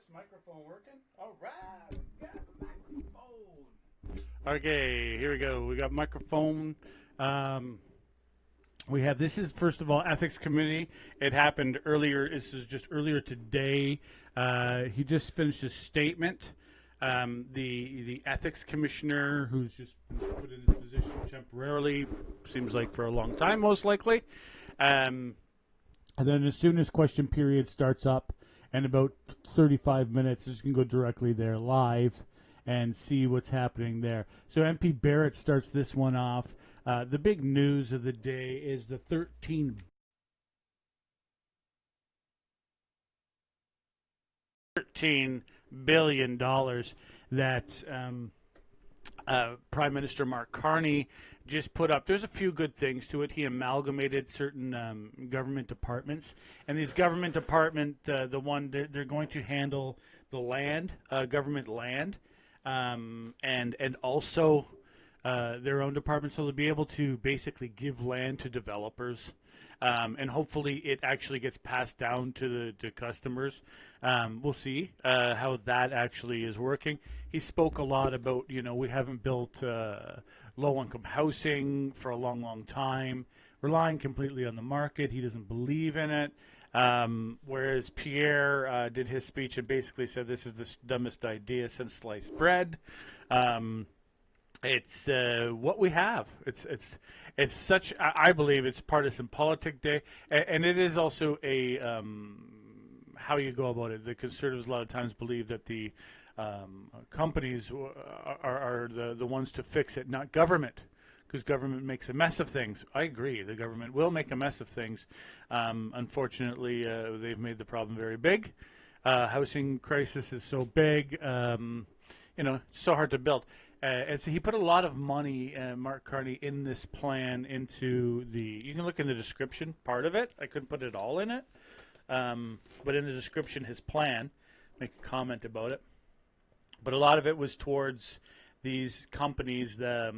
this microphone working? All right, we got the microphone. Okay, here we go. We got microphone. We have, this is, first of all, Ethics Committee. It happened earlier. This is just earlier today. He just finished his statement. The Ethics Commissioner, who's just been put in his position temporarily, seems like for a long time, most likely. And then as soon as question period starts up, in about 35 minutes, you can go directly there live and see what's happening there. So MP Barrett starts this one off. The big news of the day is the $13 billion that Prime Minister Mark Carney just put up. There's a few good things to it. He amalgamated certain government departments, and these government department, they're going to handle the land, government land, and also their own department, so they'll be able to basically give land to developers. And hopefully it actually gets passed down to the customers. We'll see how that actually is working. He spoke a lot about, we haven't built low-income housing for a long, long time, relying completely on the market. He doesn't believe in it. Whereas Pierre did his speech and basically said this is the dumbest idea since sliced bread. It's what we have. It's such. I believe it's partisan politic day, and it is also a how you go about it. The Conservatives a lot of times believe that the companies are the ones to fix it, not government, because government makes a mess of things. I agree. The government will make a mess of things. Unfortunately, they've made the problem very big. Housing crisis is so big. It's so hard to build. And so he put a lot of money, Mark Carney, in this plan into you can look in the description, part of it. I couldn't put it all in it. But in the description, his plan, make a comment about it. But a lot of it was towards these companies, the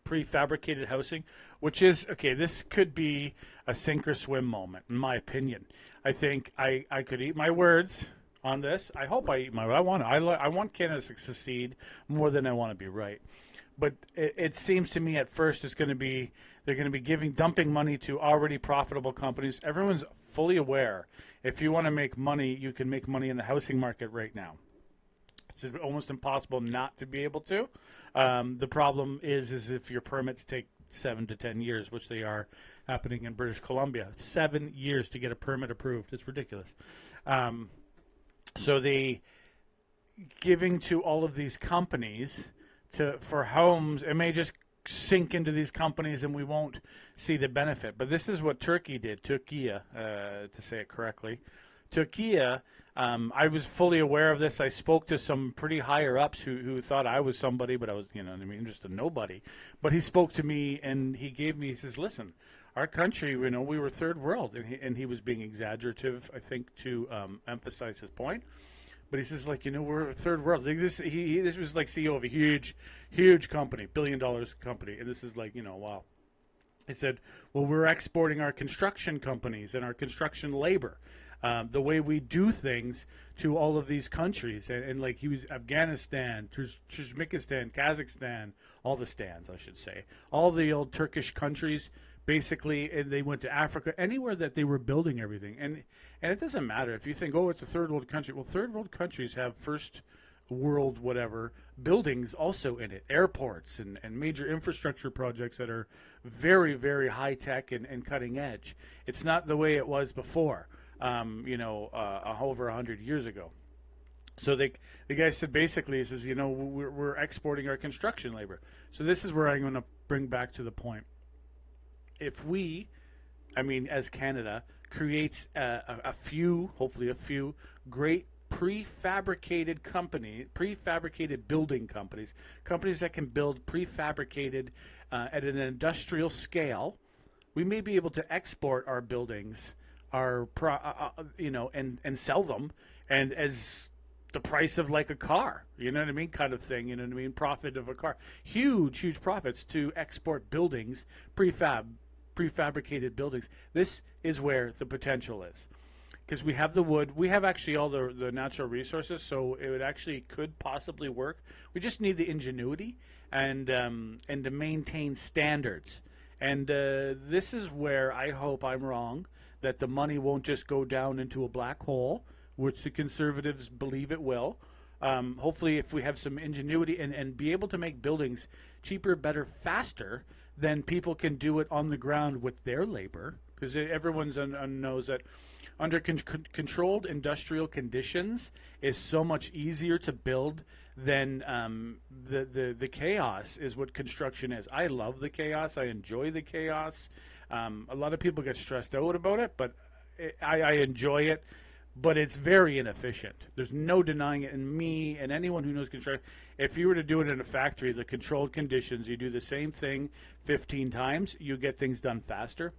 prefabricated housing, which is, okay, this could be a sink or swim moment, in my opinion. I think I could eat my words on this. I hope I eat my. I want Canada to succeed more than I want to be right. But it seems to me at first they're going to be dumping money to already profitable companies. Everyone's fully aware. If you want to make money, you can make money in the housing market right now. It's almost impossible not to be able to. The problem is if your permits take 7 to 10 years, which they are happening in British Columbia. 7 years to get a permit approved. It's ridiculous. So the giving to all of these companies for homes, it may just sink into these companies and we won't see the benefit. But this is what Turkey did, Turkey, to say it correctly. Turkey, I was fully aware of this. I spoke to some pretty higher ups who thought I was somebody, but I was, just a nobody. But he spoke to me and he says, listen, our country, we were third world, and he was being exaggerative, I think, to emphasize his point. But he says, we're a third world. This was like CEO of a huge company, $1 billion company, and this is wow. He said, well, we're exporting our construction companies and our construction labor, the way we do things to all of these countries, and he was Afghanistan, Tajikistan, Kazakhstan, all the stands, I should say, all the old Turkish countries. Basically, and they went to Africa, anywhere that they were building everything. And it doesn't matter if you think, it's a third world country. Well, third world countries have first world whatever buildings also in it, airports and major infrastructure projects that are very, very high tech and cutting edge. It's not the way it was before, over 100 years ago. So the guy said basically, he says, we're exporting our construction labor. So this is where I'm going to bring back to the point. If we, as Canada, creates hopefully a few great prefabricated building companies that can build prefabricated at an industrial scale, we may be able to export our buildings, and sell them, and as the price of a car, kind of thing, profit of a car, huge profits to export buildings, prefabricated buildings. This is where the potential is. because we have the wood, we have actually all the natural resources, so it would actually could possibly work. We just need the ingenuity and to maintain standards. And this is where I hope I'm wrong, that the money won't just go down into a black hole, which the Conservatives believe it will. Hopefully, if we have some ingenuity and be able to make buildings cheaper, better, faster, then people can do it on the ground with their labor, because everyone knows that under controlled industrial conditions is so much easier to build than the chaos is what construction is. I love the chaos. I enjoy the chaos. A lot of people get stressed out about it, but I enjoy it. But it's very inefficient. There's no denying it. And me and anyone who knows construction, if you were to do it in a factory, the controlled conditions, you do the same thing 15 times, you get things done faster.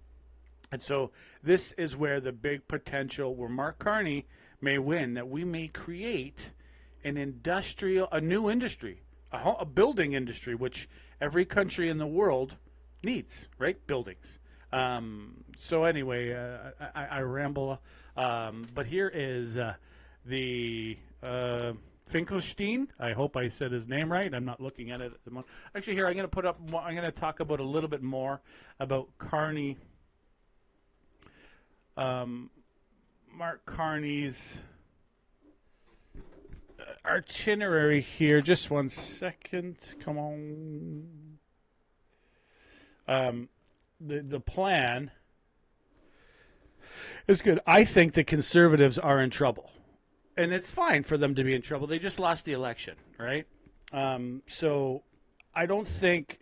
And so this is where the big potential, where Mark Carney may win, that we may create a new industry, a building industry, which every country in the world needs, right? Buildings. So anyway, I ramble, but here is the Finkelstein. I hope I said his name right. I'm not looking at it at the moment. Actually, here I'm going to talk about a little bit more about Carney. Mark Carney's itinerary here. Just 1 second. Come on. The plan is good. I think the Conservatives are in trouble. And it's fine for them to be in trouble. They just lost the election, right? So I don't think...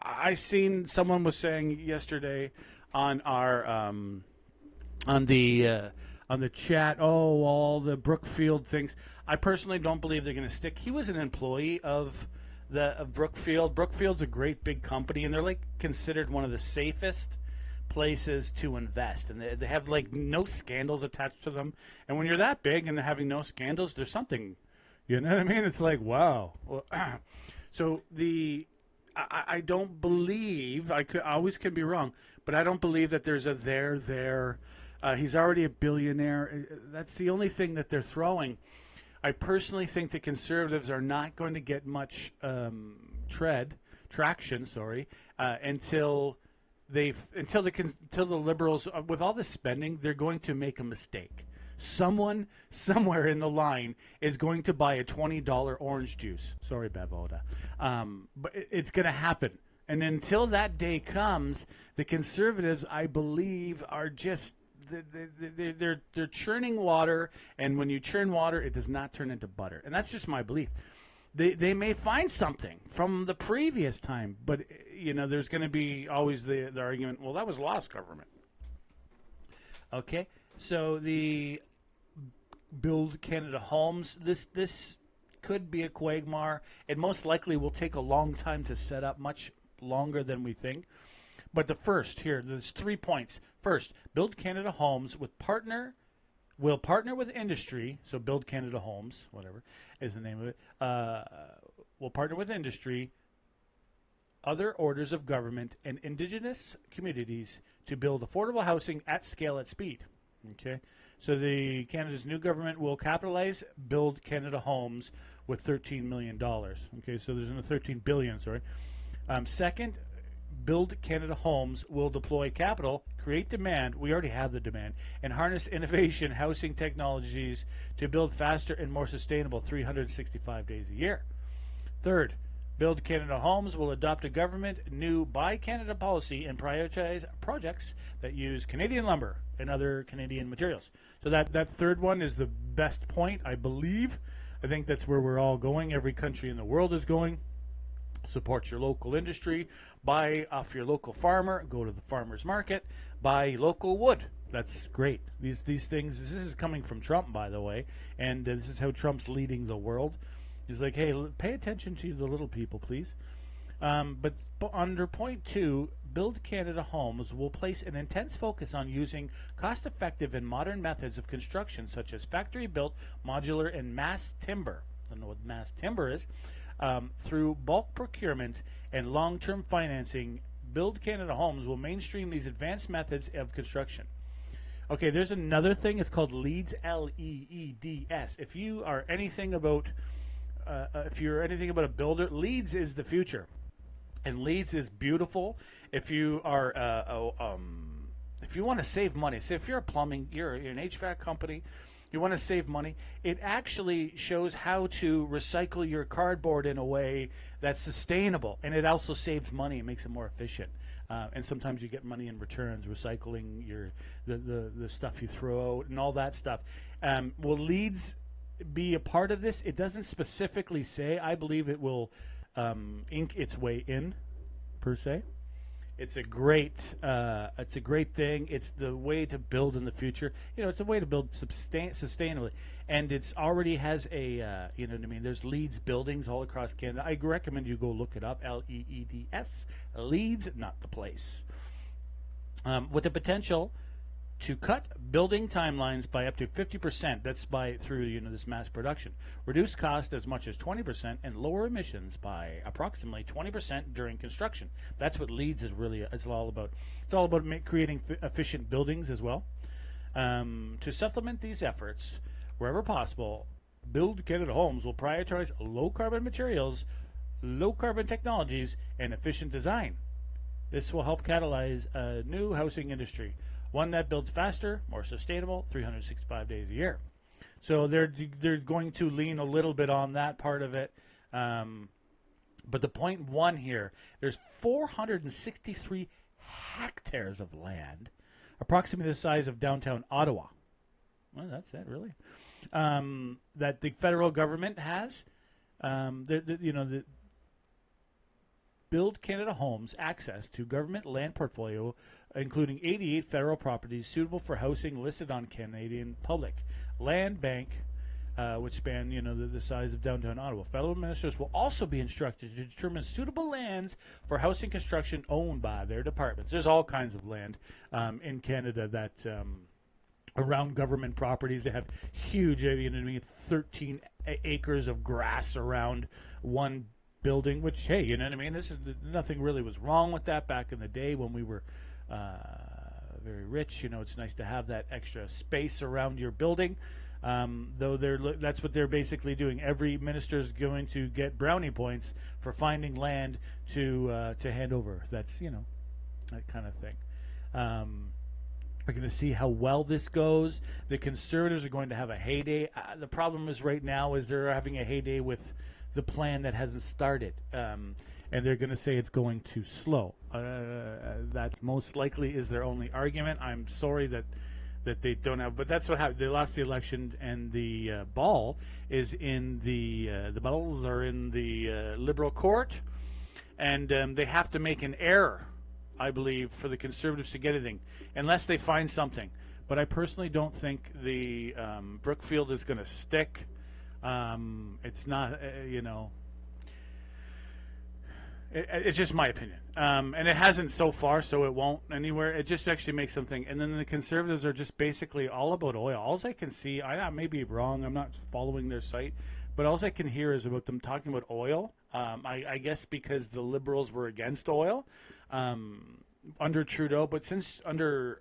I seen someone was saying yesterday on our on the chat, all the Brookfield things. I personally don't believe they're going to stick. He was an employee of Brookfield. Brookfield's a great big company, and they're like considered one of the safest places to invest, and they have like no scandals attached to them. And when you're that big and they're having no scandals, there's something, you know what I mean? It's like, wow. So I don't believe, I always can be wrong, but I don't believe that there's a there. He's already a billionaire. That's the only thing that they're throwing. I personally think the Conservatives are not going to get much traction, until the Liberals, with all this spending, they're going to make a mistake. Someone somewhere in the line is going to buy a $20 orange juice. Sorry, Bavoda. But it's going to happen. And until that day comes, the Conservatives, I believe, are just they're churning water, and when you churn water, it does not turn into butter. And that's just my belief. They may find something from the previous time, but there's going to be always the argument, well, that was lost government. Okay, so the Build Canada Homes, this could be a quagmire. It most likely will take a long time to set up, much longer than we think. But there's 3 points. First, Build Canada Homes will partner with industry. So Build Canada Homes, whatever is the name of it, will partner with industry, other orders of government, and Indigenous communities to build affordable housing at scale, at speed. Okay, so Canada's new government will capitalize Build Canada Homes with $13 million. Okay, so there's another $13 billion. Sorry. Second, Build Canada Homes will deploy capital, create demand, we already have the demand, and harness innovation housing technologies to build faster and more sustainable 365 days a year. Third, Build Canada Homes will adopt a government new Buy Canada policy and prioritize projects that use Canadian lumber and other Canadian materials. So that third one is the best point, I believe. I think that's where we're all going. Every country in the world is going. Support your local industry, buy off your local farmer, go to the farmer's market, buy local wood. That's great. These things, this is coming from Trump, by the way, and this is how Trump's leading the world. He's like, hey, pay attention to the little people, please. But under point 2, Build Canada Homes will place an intense focus on using cost-effective and modern methods of construction, such as factory-built, modular, and mass timber. I don't know what mass timber is. Through bulk procurement and long-term financing, Build Canada Homes will mainstream these advanced methods of construction. Okay, there's another thing. It's called LEEDs, LEEDS. If you are anything about, if you're anything about a builder, LEEDs is the future, and LEEDs is beautiful. If you are, if you want to save money, say if you're a plumbing, you're an HVAC company, you want to save money. It actually shows how to recycle your cardboard in a way that's sustainable, and it also saves money and makes it more efficient. And sometimes you get money in returns, recycling the stuff you throw out and all that stuff. Will LEEDs be a part of this? It doesn't specifically say. I believe it will ink its way in, per se. It's a great thing. It's the way to build in the future. You know, it's a way to build sustainably, and it's already has a you know what I mean. There's LEEDs buildings all across Canada. I recommend you go look it up. LEEDS, LEEDs, not the place. With the potential to cut building timelines by up to 50%. That's through this mass production. Reduce cost as much as 20% and lower emissions by approximately 20% during construction. That's what LEEDs is all about. It's all about creating efficient buildings as well. To supplement these efforts, wherever possible, Build Canada Homes will prioritize low carbon materials, low carbon technologies, and efficient design. This will help catalyze a new housing industry, one that builds faster, more sustainable, 365 days a year. So they're going to lean a little bit on that part of it. But the point one here, there's 463 hectares of land, approximately the size of downtown Ottawa. Well, that's it, really. That the federal government has. The Build Canada Homes access to government land portfolio, including 88 federal properties suitable for housing listed on Canadian Public Land Bank, which span the size of downtown Ottawa. Federal ministers will also be instructed to determine suitable lands for housing construction owned by their departments. There's all kinds of land in Canada that around government properties. They have huge, 13 acres of grass around one building, which, hey, this is nothing really was wrong with that back in the day when we were very rich. It's nice to have that extra space around your building. Though that's what they're basically doing. Every minister is going to get brownie points for finding land to hand over. That's that kind of thing. We're going to see how well this goes. The Conservatives are going to have a heyday. The problem is right now is they're having a heyday with the plan that hasn't started, and they're going to say it's going too slow. That most likely is their only argument. I'm sorry that they don't have, but that's what happened. They lost the election, and the balls are in the Liberal court, and they have to make an error, I believe, for the Conservatives to get anything, unless they find something. But I personally don't think the Brookfield is going to stick. It's not, it's just my opinion. And it hasn't so far, so it won't anywhere. It just actually makes something. And then the Conservatives are just basically all about oil. All I can see, I may be wrong, I'm not following their site, but all I can hear is about them talking about oil. I guess because the Liberals were against oil under Trudeau, but since under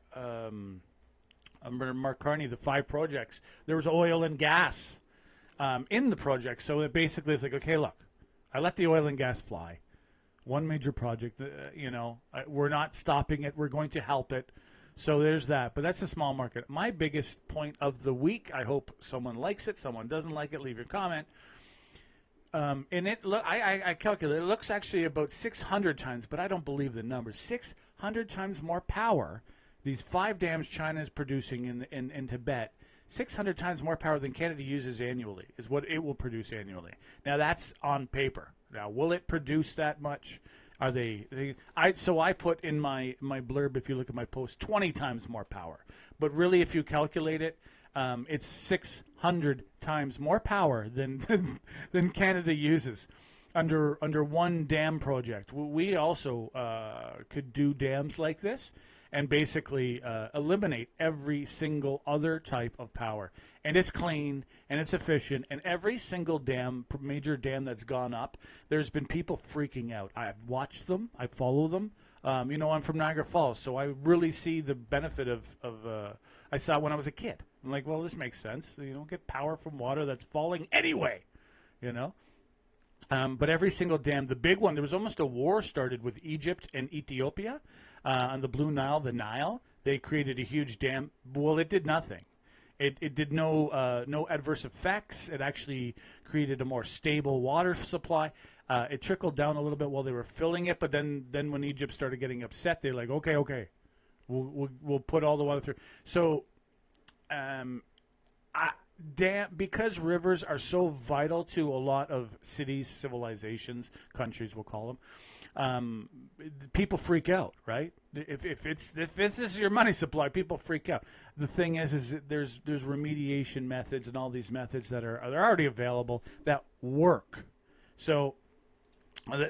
Mark Carney, the 5 projects, there was oil and gas in the project. So it basically is like, okay, look, I let the oil and gas fly. One major project, we're not stopping it. We're going to help it. So there's that. But that's a small market. My biggest point of the week, I hope someone likes it. Someone doesn't like it, leave your comment. And I calculated, it looks actually about 600 times, but I don't believe the number. 600 times more power. These 5 dams China is producing in Tibet. 600 times more power than Canada uses annually is what it will produce annually. Now that's on paper. Now will it produce that much? Are so I put in my blurb, if you look at my post, 20 times more power. But really, if you calculate it, it's 600 times more power than Canada uses under one dam project. We also could do dams like this. and basically eliminate every single other type of power. And it's clean and it's efficient. And every single major dam that's gone up, there's been people freaking out. I've watched them. I follow them. I'm from Niagara Falls, so I really see the benefit of I saw it when I was a kid. I'm like, well, this makes sense. You don't get power from water that's falling anyway, But every single dam, the big one, there was almost a war started with Egypt and Ethiopia on the Blue Nile, the Nile. They created a huge dam. Well, it did nothing. It did no adverse effects. It actually created a more stable water supply. It trickled down a little bit while they were filling it, but then when Egypt started getting upset, they're like, okay, we'll put all the water through. So, because rivers are so vital to a lot of cities, civilizations, countries, we'll call them, people freak out, right? If this is your money supply, people freak out. The thing is that there's remediation methods and all these methods that are already available that work. So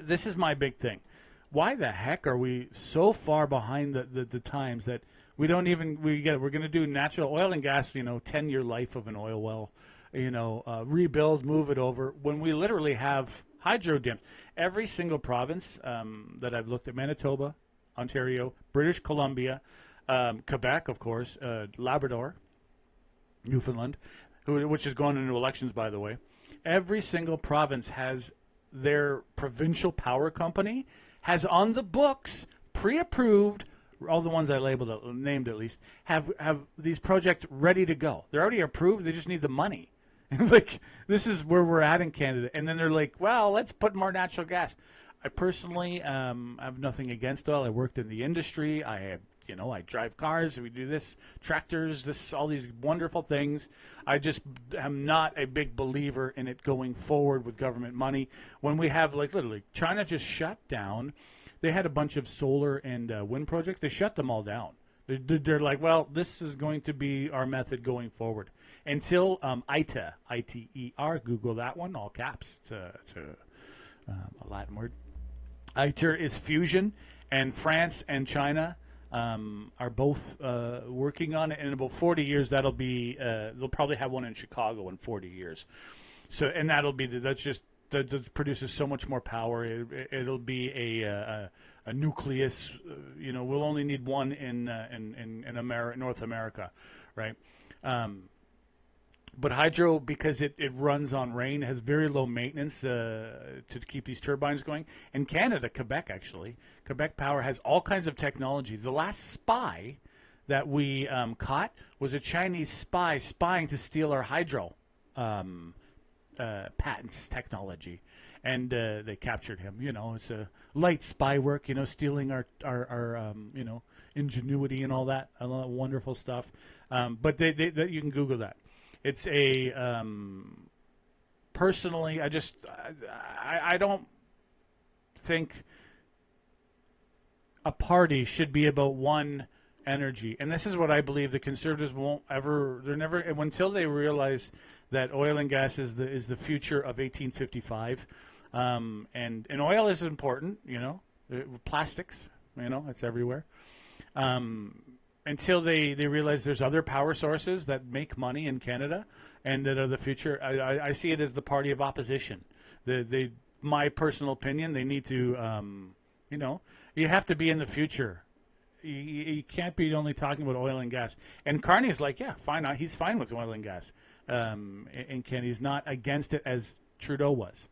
this is my big thing. Why the heck are we so far behind the times that we're going to do natural oil and gas, 10-year life of an oil well, rebuild, move it over, when we literally have hydro dams. Every single province that I've looked at, Manitoba, Ontario, British Columbia, Quebec, of course, Labrador, Newfoundland, which is going into elections, by the way. Every single province has their provincial power company, has on the books, pre-approved, all the ones I named at least, have these projects ready to go. They're already approved. They just need the money. Like, this is where we're at in Canada. And then they're like, well, let's put more natural gas. I personally have nothing against oil. I worked in the industry. I drive cars. We do this, tractors, all these wonderful things. I just am not a big believer in it going forward with government money. When we have, literally, China just shut down. They had a bunch of solar and wind projects. They shut them all down. They're like, well, this is going to be our method going forward. Until ITER, I-T-E-R, Google that one, all caps. It's a Latin word. ITER is fusion, and France and China are both working on it. In about 40 years, that'll be they'll probably have one in Chicago in 40 years. So, and that produces so much more power. It'll be a nucleus. We'll only need one in North America, right? But hydro, because it runs on rain, has very low maintenance to keep these turbines going. And Canada, Quebec Power has all kinds of technology. The last spy that we caught was a Chinese spy spying to steal our hydro patents technology, and they captured him. It's a light spy work. Stealing our ingenuity and all that wonderful stuff. But they you can Google that. It's a personally, I don't think a party should be about one energy. And this is what I believe the Conservatives they're never, until they realize that oil and gas is the future of 1855. And oil is important, plastics, it's everywhere. Until they realize there's other power sources that make money in Canada and that are the future, I see it as the party of opposition. My personal opinion, they need to, you have to be in the future. You can't be only talking about oil and gas. And Carney is like, yeah, fine. He's fine with oil and gas. And he's not against it as Trudeau was.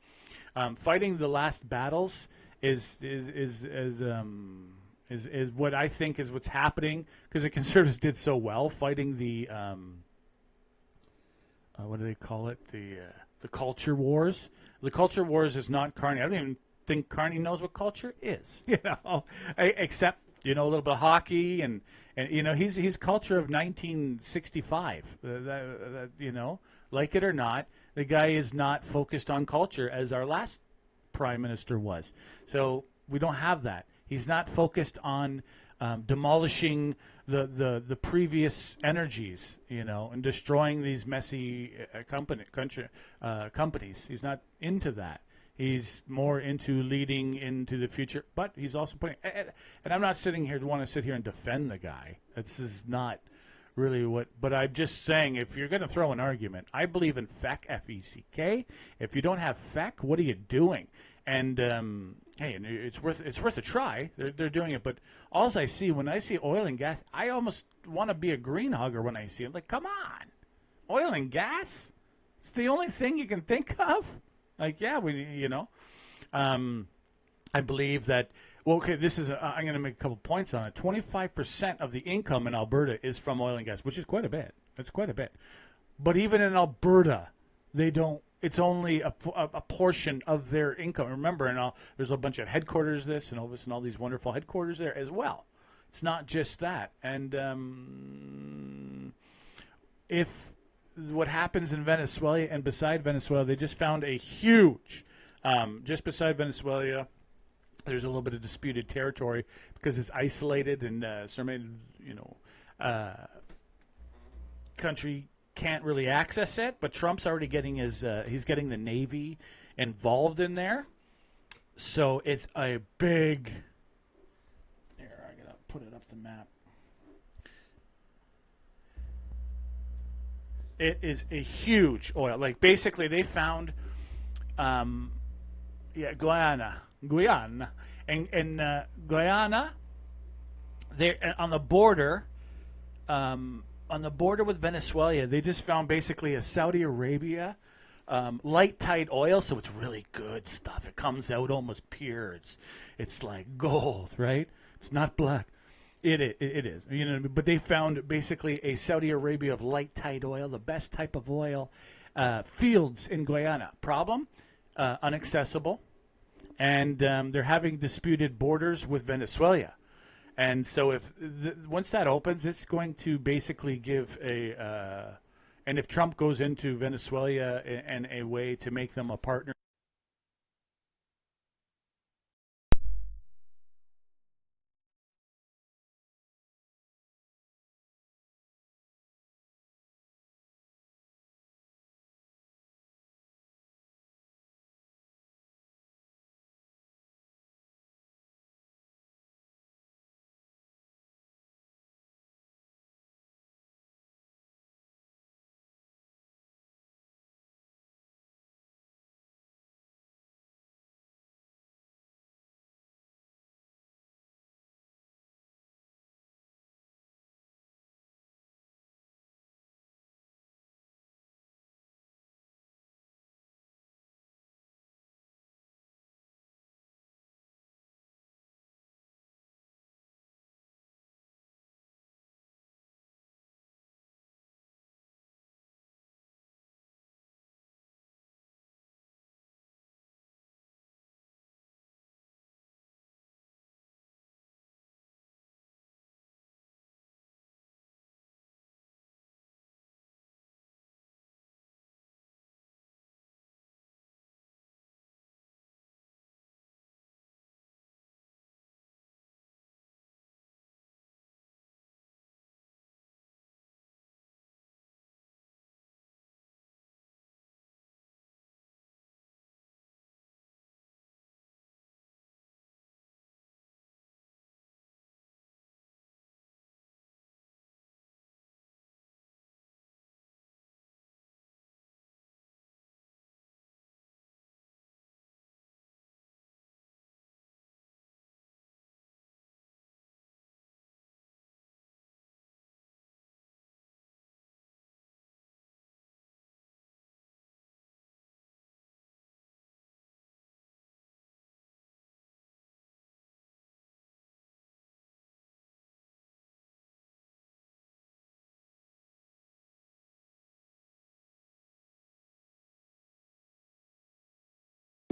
Fighting the last battles is what I think is what's happening, because the Conservatives did so well fighting the what do they call it, the culture wars. The culture wars is not Carney. I don't even think Carney knows what culture is, except a little bit of hockey and he's culture of 1965. Like it or not, the guy is not focused on culture as our last prime minister was. So we don't have that. He's not focused on demolishing the previous energies, and destroying these messy companies. He's not into that. He's more into leading into the future, but he's also putting. And I'm not sitting here to want to sit here and defend the guy. This is not really what. But I'm just saying, if you're going to throw an argument, I believe in FEC, FECK. If you don't have FEC, what are you doing? And hey, it's worth a try. They're doing it, but all I see when I see oil and gas, I almost want to be a green hugger when I see it. Like, come on, oil and gas. It's the only thing you can think of. Like, yeah, I believe that, well, okay, I'm going to make a couple points on it. 25% of the income in Alberta is from oil and gas, which is quite a bit. It's quite a bit. But even in Alberta, it's only a portion of their income. Remember, there's a bunch of headquarters and all these wonderful headquarters there as well. It's not just that. And if what happens in Venezuela and beside Venezuela, they just found a huge, just beside Venezuela, there's a little bit of disputed territory because it's isolated and country can't really access it, but Trump's already getting he's getting the Navy involved in there. So it's a big, here, I gotta put it up the map. It is a huge oil. Like, basically, they found, Guyana. And Guyana, they're on the border, with Venezuela. They just found basically a Saudi Arabia light tight oil, so it's really good stuff. It comes out almost pure. It's like gold, right? It's not black. It is, but they found basically a Saudi Arabia of light tight oil, the best type of oil, fields in Guyana. Problem, inaccessible, and they're having disputed borders with Venezuela. And so once that opens, it's going to basically give and if Trump goes into Venezuela and a way to make them a partner.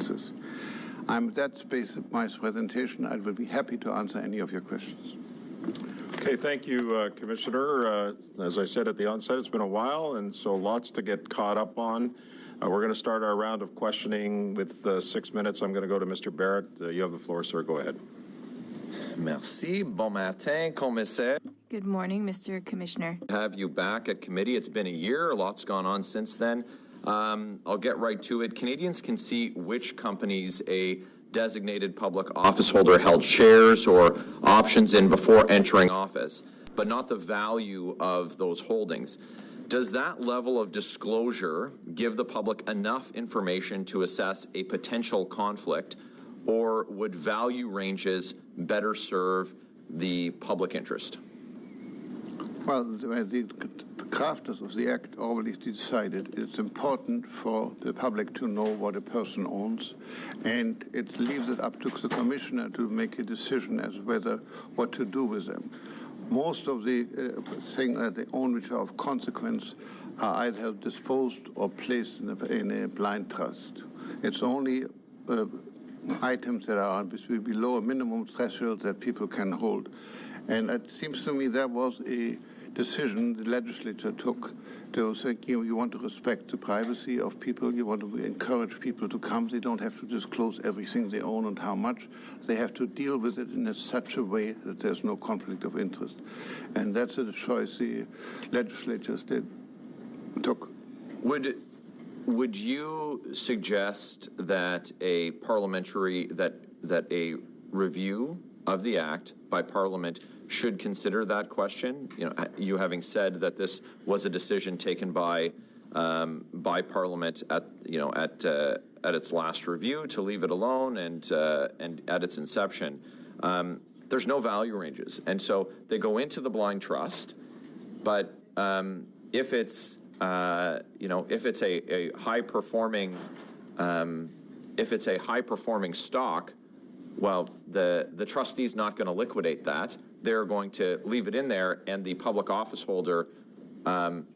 That's my presentation. I will be happy to answer any of your questions. Okay, thank you, Commissioner. As I said at the onset, it's been a while, and so lots to get caught up on. We're going to start our round of questioning with 6 minutes. I'm going to go to Mr. Barrett. You have the floor, sir. Go ahead. Merci. Bon matin, commissaire. Good morning, Mr. Commissioner. Have you back at committee. It's been a year. A lot's gone on since then. I'll get right to it. Canadians can see which companies a designated public office holder held shares or options in before entering office, but not the value of those holdings. Does that level of disclosure give the public enough information to assess a potential conflict, or would value ranges better serve the public interest? Well, the crafters of the Act already decided it's important for the public to know what a person owns, and it leaves it up to the Commissioner to make a decision as whether what to do with them. Most of the things that they own which are of consequence are either disposed or placed in a blind trust. It's only items that are below a minimum threshold that people can hold. And it seems to me that was a decision the legislature took to say, you want to respect the privacy of people, you want to encourage people to come. They don't have to disclose everything they own and how much. They have to deal with it in such a way that there's no conflict of interest. And that's the choice the legislatures took. Would you suggest that a parliamentary, that a review of the Act by Parliament should consider that question? You know, you having said that this was a decision taken by Parliament at its last review to leave it alone, and at its inception, there's no value ranges, and so they go into the blind trust. But if it's a high performing stock, well, the trustee's not going to liquidate that. They're going to leave it in there, and the public office holder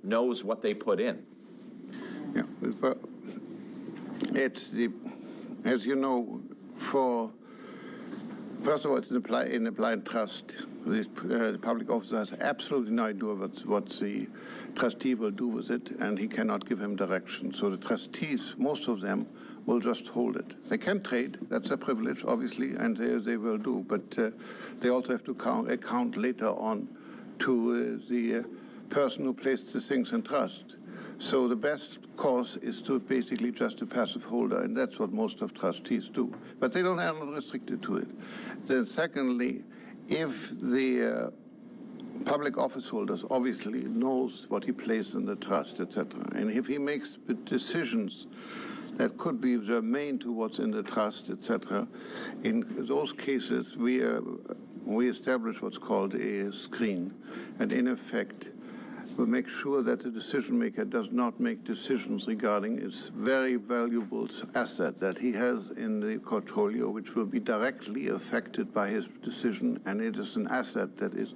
knows what they put in. Yeah, it's as you know, first of all, it's in a blind trust. The public officer has absolutely no idea what the trustee will do with it, and he cannot give him direction. So the trustees, most of them, will just hold it. They can trade, that's a privilege, obviously, and they will do, but they also have to account later on to the person who placed the things in trust. So the best course is to basically just a passive holder, and that's what most of trustees do. But they are not restricted to it. Then secondly, if the public office holders obviously knows what he placed in the trust, etc., and if he makes decisions that could be germane to what's in the trust, etc., in those cases we establish what's called a screen, and in effect we make sure that the decision maker does not make decisions regarding his very valuable asset that he has in the portfolio, which will be directly affected by his decision, and it is an asset that is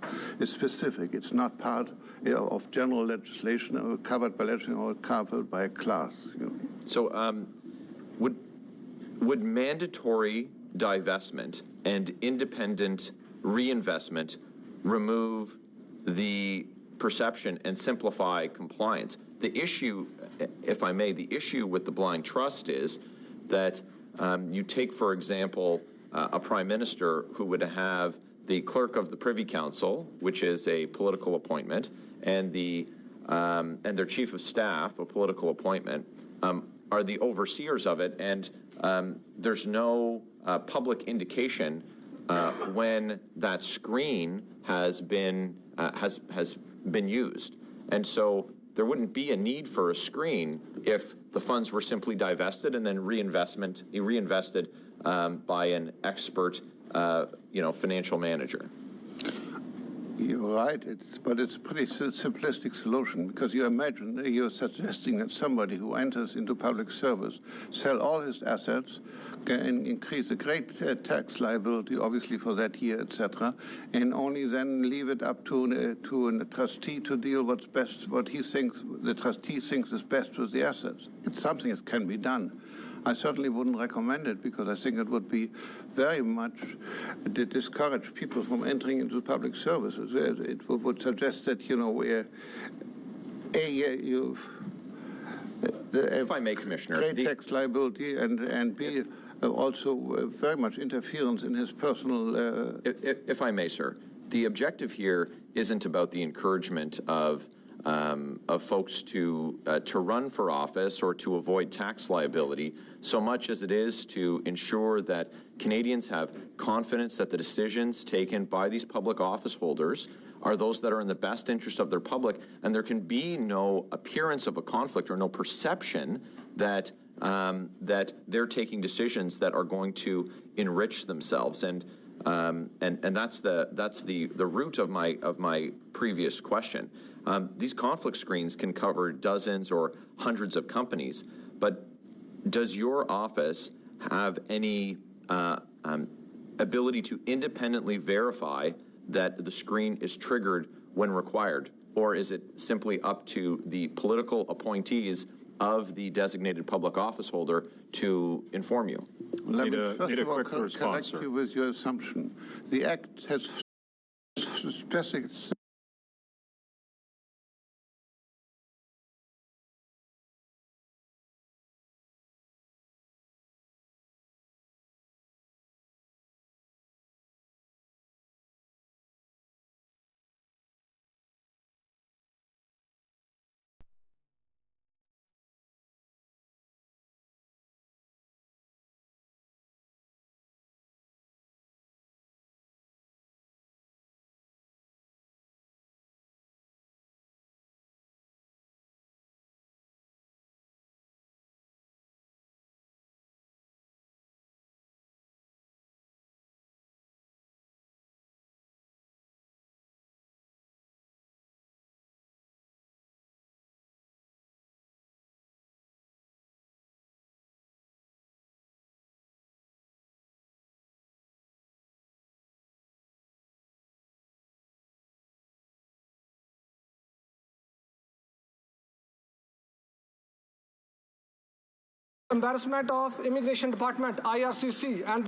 specific. It's not part of general legislation or covered by legislation or covered by a class. So would mandatory divestment and independent reinvestment remove the perception and simplify compliance? The issue, if I may, the issue with the blind trust is that you take, for example, a prime minister who would have the clerk of the Privy Council, which is a political appointment, and their chief of staff, a political appointment, are the overseers of it, and there's no public indication when that screen has been used. And so there wouldn't be a need for a screen if the funds were simply divested and then reinvested by an expert, financial manager. You're right, but it's a pretty simplistic solution, because you imagine you're suggesting that somebody who enters into public service sell all his assets, can increase a great tax liability, obviously, for that year, etc., and only then leave it up to a trustee to deal what's best, what he thinks the trustee thinks is best with the assets. It's something that can be done. I certainly wouldn't recommend it, because I think it would be very much discourage people from entering into public services. It would suggest that, if I may, Commissioner, great tax liability, and B, also very much interference in his personal... If I may, sir, the objective here isn't about the encouragement of folks to run for office or to avoid tax liability, so much as it is to ensure that Canadians have confidence that the decisions taken by these public office holders are those that are in the best interest of their public, and there can be no appearance of a conflict or no perception that that they're taking decisions that are going to enrich themselves. And that's the root of my previous question. These conflict screens can cover dozens or hundreds of companies, but does your office have any ability to independently verify that the screen is triggered when required, or is it simply up to the political appointees of the designated public office holder to inform you? Let me first need a of all quick correct response, you sir. with your assumption. The Act has specific embarrassment of Immigration Department, IRCC, and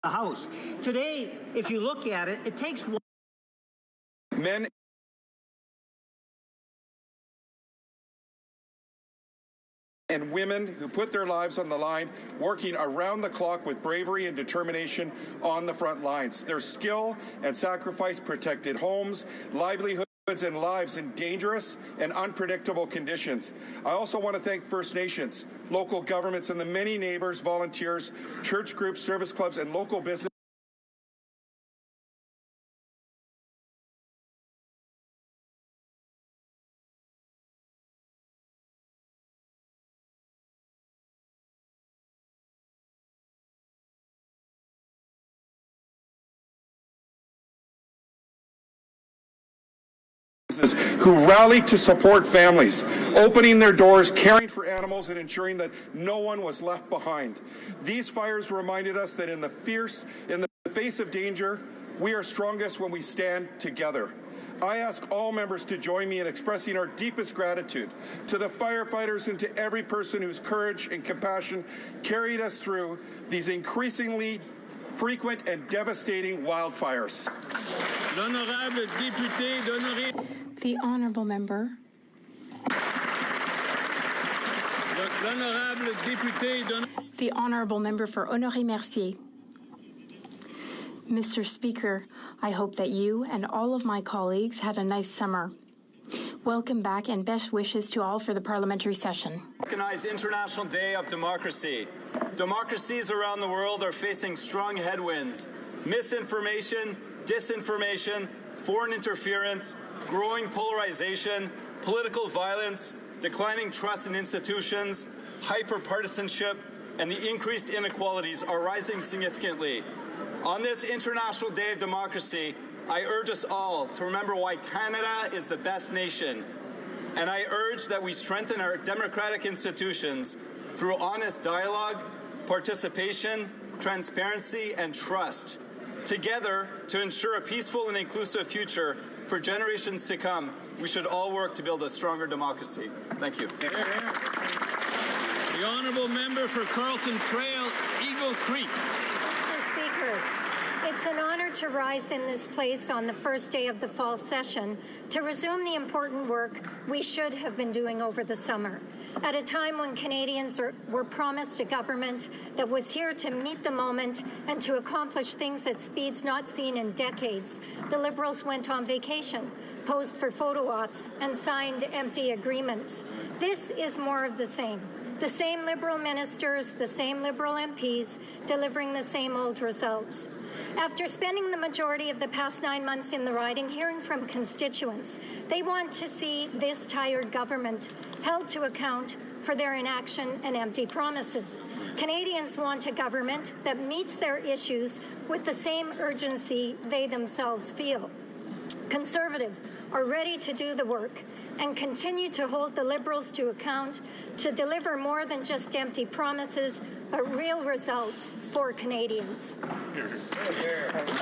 the House. Today, if you look at it, it takes one. Men and women who put their lives on the line, working around the clock with bravery and determination on the front lines. Their skill and sacrifice protected homes, livelihoods, and lives in dangerous and unpredictable conditions. I also want to thank First Nations, local governments, and the many neighbors, volunteers, church groups, service clubs, and local businesses who rallied to support families, opening their doors, caring for animals, and ensuring that no one was left behind. These fires reminded us that in the face of danger, we are strongest when we stand together. I ask all members to join me in expressing our deepest gratitude to the firefighters and to every person whose courage and compassion carried us through these increasingly frequent and devastating wildfires. The Honourable Member. The Honourable Member for Honoré-Mercier. Mr. Speaker, I hope that you and all of my colleagues had a nice summer. Welcome back and best wishes to all for the parliamentary session. Recognize International Day of Democracy. Democracies around the world are facing strong headwinds. Misinformation, disinformation, foreign interference, growing polarization, political violence, declining trust in institutions, hyper-partisanship, and the increased inequalities are rising significantly. On this International Day of Democracy, I urge us all to remember why Canada is the best nation. And I urge that we strengthen our democratic institutions through honest dialogue, participation, transparency, and trust, together to ensure a peaceful and inclusive future for generations to come. We should all work to build a stronger democracy. Thank you. The Honourable Member for Carlton Trail, Eagle Creek. Mr. Speaker, it's an honour to rise in this place on the first day of the fall session to resume the important work we should have been doing over the summer. At a time when Canadians were promised a government that was here to meet the moment and to accomplish things at speeds not seen in decades, the Liberals went on vacation, posed for photo ops, and signed empty agreements. This is more of the same. The same Liberal ministers, the same Liberal MPs, delivering the same old results. After spending the majority of the past 9 months in the riding hearing from constituents, they want to see this tired government held to account for their inaction and empty promises. Canadians want a government that meets their issues with the same urgency they themselves feel. Conservatives are ready to do the work and continue to hold the Liberals to account to deliver more than just empty promises, but real results for Canadians.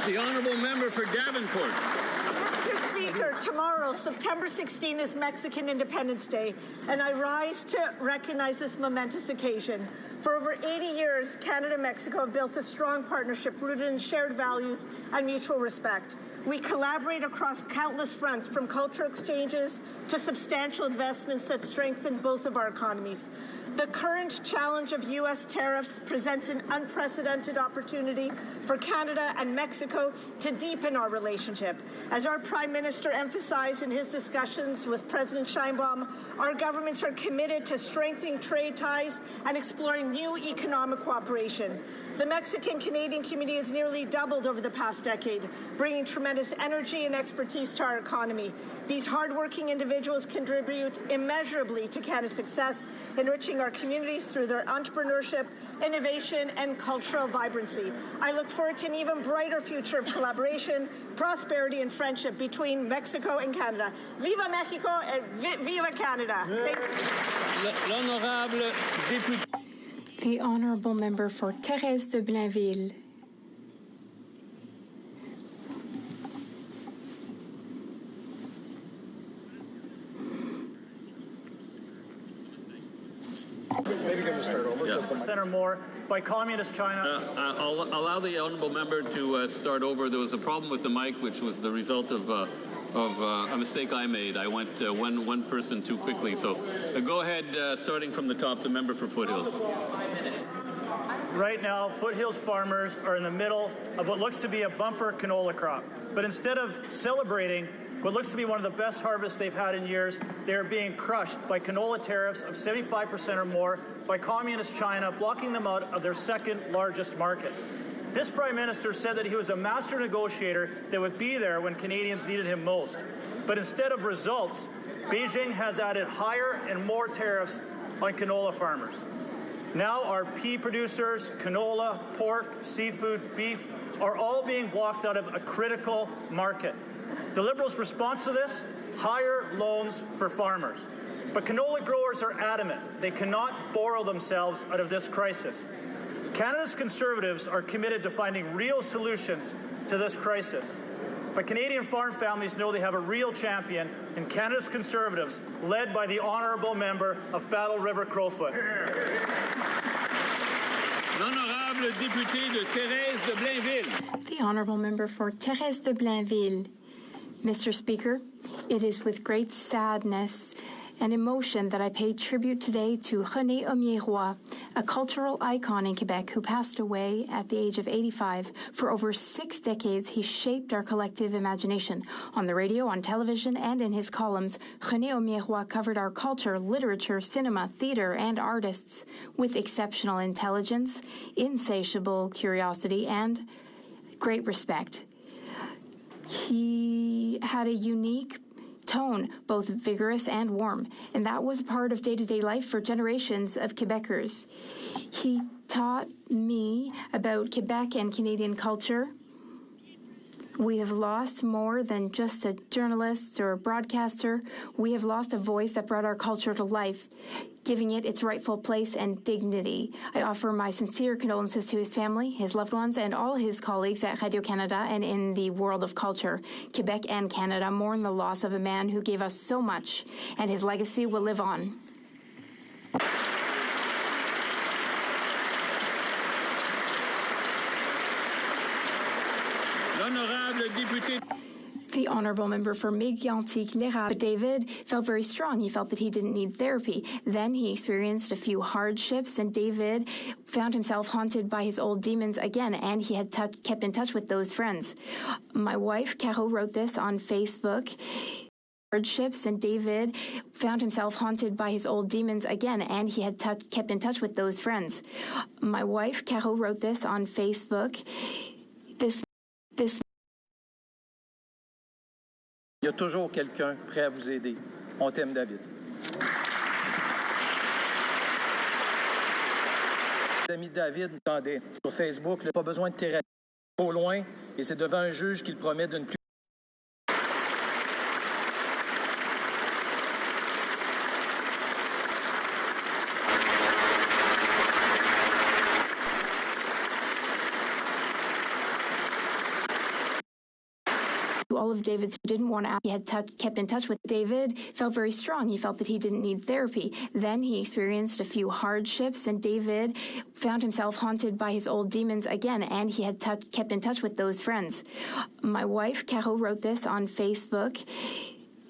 The Honourable Member for Davenport. Mr. Speaker, tomorrow, September 16, is Mexican Independence Day, and I rise to recognize this momentous occasion. For over 80 years, Canada and Mexico have built a strong partnership rooted in shared values and mutual respect. We collaborate across countless fronts, from cultural exchanges to substantial investments that strengthen both of our economies. The current challenge of U.S. tariffs presents an unprecedented opportunity for Canada and Mexico to deepen our relationship. As our Prime Minister emphasized in his discussions with President Sheinbaum, our governments are committed to strengthening trade ties and exploring new economic cooperation. The Mexican-Canadian community has nearly doubled over the past decade, bringing tremendous energy and expertise to our economy. These hardworking individuals contribute immeasurably to Canada's success, enriching our communities through their entrepreneurship, innovation, and cultural vibrancy. I look forward to an even brighter future of collaboration, prosperity, and friendship between Mexico and Canada. Viva Mexico and Viva Canada! L'Honorable Député. The Honourable Member for Thérèse de Blainville. Maybe can we start over? or more by Communist China. I'll allow the honourable member to start over. There was a problem with the mic, which was the result of a mistake I made. I went one person too quickly. So go ahead, starting from the top, the member for Foothills. Right now, Foothills farmers are in the middle of what looks to be a bumper canola crop. But instead of celebrating what looks to be one of the best harvests they've had in years, they are being crushed by canola tariffs of 75% or more by Communist China, blocking them out of their second largest market. This Prime Minister said that he was a master negotiator that would be there when Canadians needed him most. But instead of results, Beijing has added higher and more tariffs on canola farmers. Now our pea producers, canola, pork, seafood, beef are all being blocked out of a critical market. The Liberals' response to this? Higher loans for farmers. But canola growers are adamant they cannot borrow themselves out of this crisis. Canada's Conservatives are committed to finding real solutions to this crisis. But Canadian farm families know they have a real champion in Canada's Conservatives, led by the honourable member of Battle River Crowfoot. L'honorable député de Thérèse de Blainville. The honourable member for Thérèse de Blainville. Mr. Speaker, it is with great sadness and emotion that I pay tribute today to René Aumier-Roy, a cultural icon in Quebec who passed away at the age of 85. For over 6 decades, he shaped our collective imagination. On the radio, on television, and in his columns, René Aumier-Roy covered our culture, literature, cinema, theatre, and artists with exceptional intelligence, insatiable curiosity, and great respect. He had a unique tone, both vigorous and warm, and that was part of day-to-day life for generations of Quebecers. He taught me about Quebec and Canadian culture. We have lost more than just a journalist or a broadcaster. We have lost a voice that brought our culture to life, giving it its rightful place and dignity. I offer my sincere condolences to his family, his loved ones, and all his colleagues at Radio-Canada and in the world of culture. Quebec and Canada mourn the loss of a man who gave us so much, and his legacy will live on. The honourable member for Mégantic-L'Érable, David, felt very strong. He felt that he didn't need therapy. Then he experienced a few hardships, and David found himself haunted by his old demons again, and he had kept in touch with those friends. My wife, Caro, wrote this on Facebook. Hardships, and David found himself haunted by his old demons again, and he had kept in touch with those friends. My wife, Caro, wrote this on Facebook. Il y a toujours quelqu'un prêt à vous aider. On t'aime, David. L'ami David, attendez, sur Facebook, il n'a pas besoin de thérapie. Trop loin, et c'est devant un juge qu'il promet d'une plus. All of David's didn't want to. He had kept in touch with David, felt very strong. He felt that he didn't need therapy. Then he experienced a few hardships, and David found himself haunted by his old demons again, and he had kept in touch with those friends. My wife, Caro, wrote this on Facebook.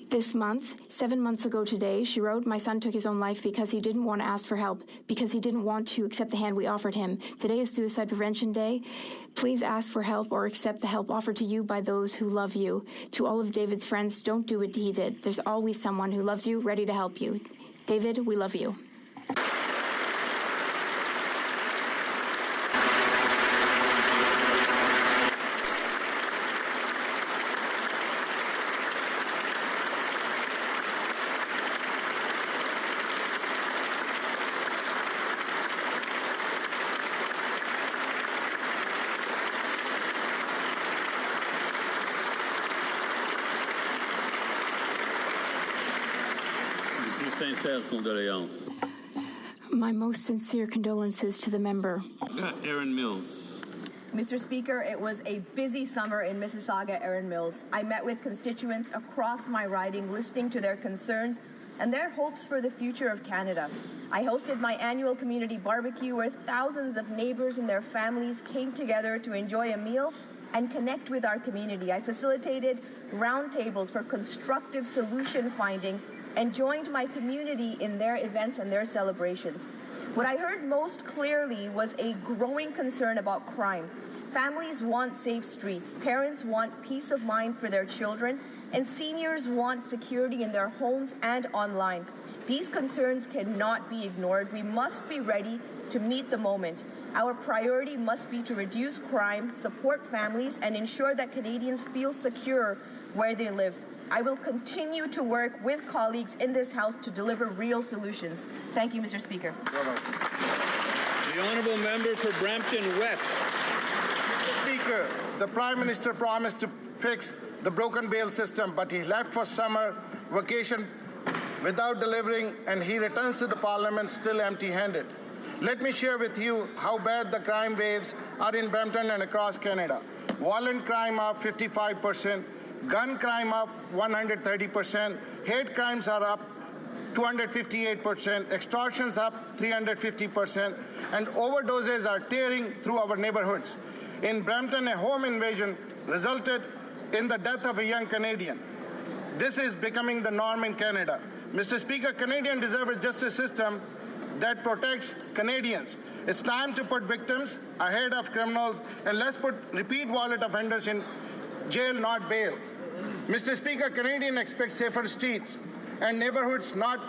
This month, 7 months ago today, she wrote, "My son took his own life because he didn't want to ask for help, because he didn't want to accept the hand we offered him. Today is Suicide Prevention Day. Please ask for help or accept the help offered to you by those who love you. To all of David's friends, don't do what he did. There's always someone who loves you, ready to help you. David, we love you." Sincere condoléances. My most sincere condolences to the member. Aaron Mills. Mr. Speaker, it was a busy summer in Mississauga, Erin Mills. I met with constituents across my riding, listening to their concerns and their hopes for the future of Canada. I hosted my annual community barbecue where thousands of neighbors and their families came together to enjoy a meal and connect with our community. I facilitated roundtables for constructive solution finding and joined my community in their events and their celebrations. What I heard most clearly was a growing concern about crime. Families want safe streets, parents want peace of mind for their children, and seniors want security in their homes and online. These concerns cannot be ignored. We must be ready to meet the moment. Our priority must be to reduce crime, support families, and ensure that Canadians feel secure where they live. I will continue to work with colleagues in this House to deliver real solutions. Thank you, Mr. Speaker. The honourable member for Brampton West. Mr. Speaker, the Prime Minister promised to fix the broken bail system, but he left for summer vacation without delivering, and he returns to the Parliament still empty-handed. Let me share with you how bad the crime waves are in Brampton and across Canada. Violent crime up 55%, gun crime up 130%, hate crimes are up 258%, extortions up 350%, and overdoses are tearing through our neighborhoods. In Brampton, a home invasion resulted in the death of a young Canadian. This is becoming the norm in Canada. Mr. Speaker, Canadians deserve a justice system that protects Canadians. It's time to put victims ahead of criminals, and let's put repeat violent offenders in jail, not bail. Mr. Speaker, Canadians expect safer streets and neighborhoods, not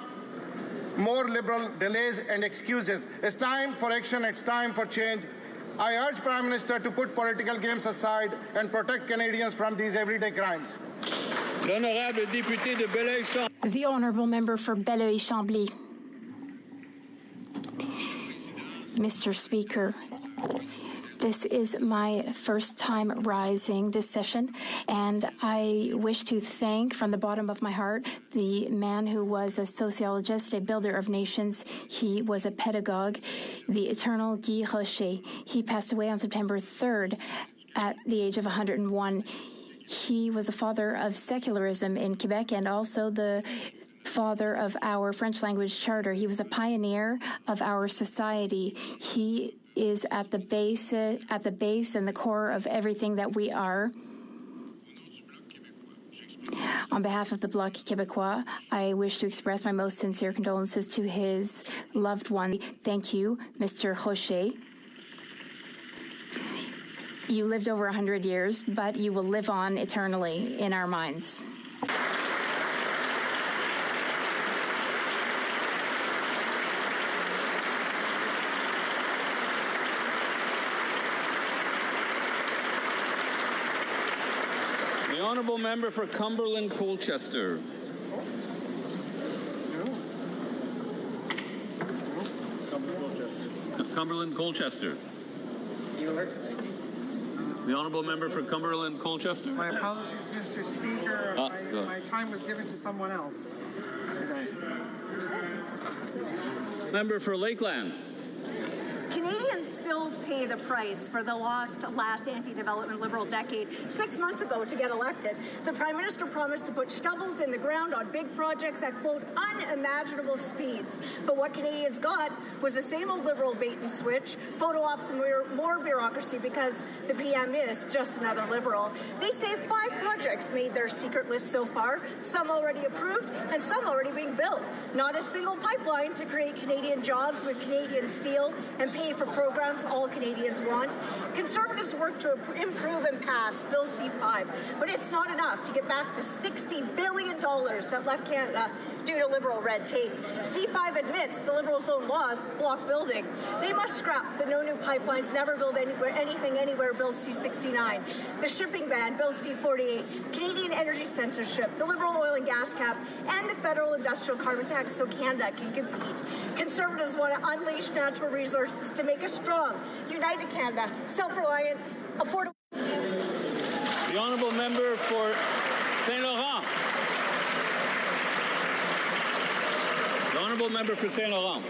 more liberal delays and excuses. It's time for action. It's time for change. I urge Prime Minister to put political games aside and protect Canadians from these everyday crimes. The Honourable Member for Belleuil-Chambly. Mr. Speaker, this is my first time rising this session, and I wish to thank from the bottom of my heart the man who was a sociologist, a builder of nations. He was a pedagogue, the eternal Guy Rocher. He passed away on September 3rd at the age of 101. He was the father of secularism in Quebec and also the father of our French language charter. He was a pioneer of our society. He is at the base and the core of everything that we are. On behalf of the Bloc Québécois, I wish to express my most sincere condolences to his loved one. Thank you, Mr. Rocher. You lived over 100 years, but you will live on eternally in our minds. The honourable member for Cumberland-Colchester. Cumberland-Colchester. The honourable member for Cumberland-Colchester. My apologies, Mr. Speaker. My time was given to someone else. Member for Lakeland. Canadians still pay the price for the last anti-development Liberal decade. 6 months ago, to get elected, the Prime Minister promised to put shovels in the ground on big projects at, quote, unimaginable speeds. But what Canadians got was the same old Liberal bait and switch, photo ops and more bureaucracy because the PM is just another Liberal. They say 5 projects made their secret list so far, some already approved and some already being built. Not a single pipeline to create Canadian jobs with Canadian steel and pay for programs all Canadians want. Conservatives work to improve and pass Bill C-5, but it's not enough to get back the $60 billion that left Canada due to Liberal red tape. C-5 admits the Liberals' own laws block building. They must scrap the no new pipelines, never build anything anywhere Bill C-69, the shipping ban, Bill C-48, Canadian energy censorship, the Liberal oil and gas cap, and the federal industrial carbon tax so Canada can compete. Conservatives want to unleash natural resources to make a strong, united Canada, self-reliant, affordable. The honourable member for Saint Laurent. The honourable member for Saint Laurent.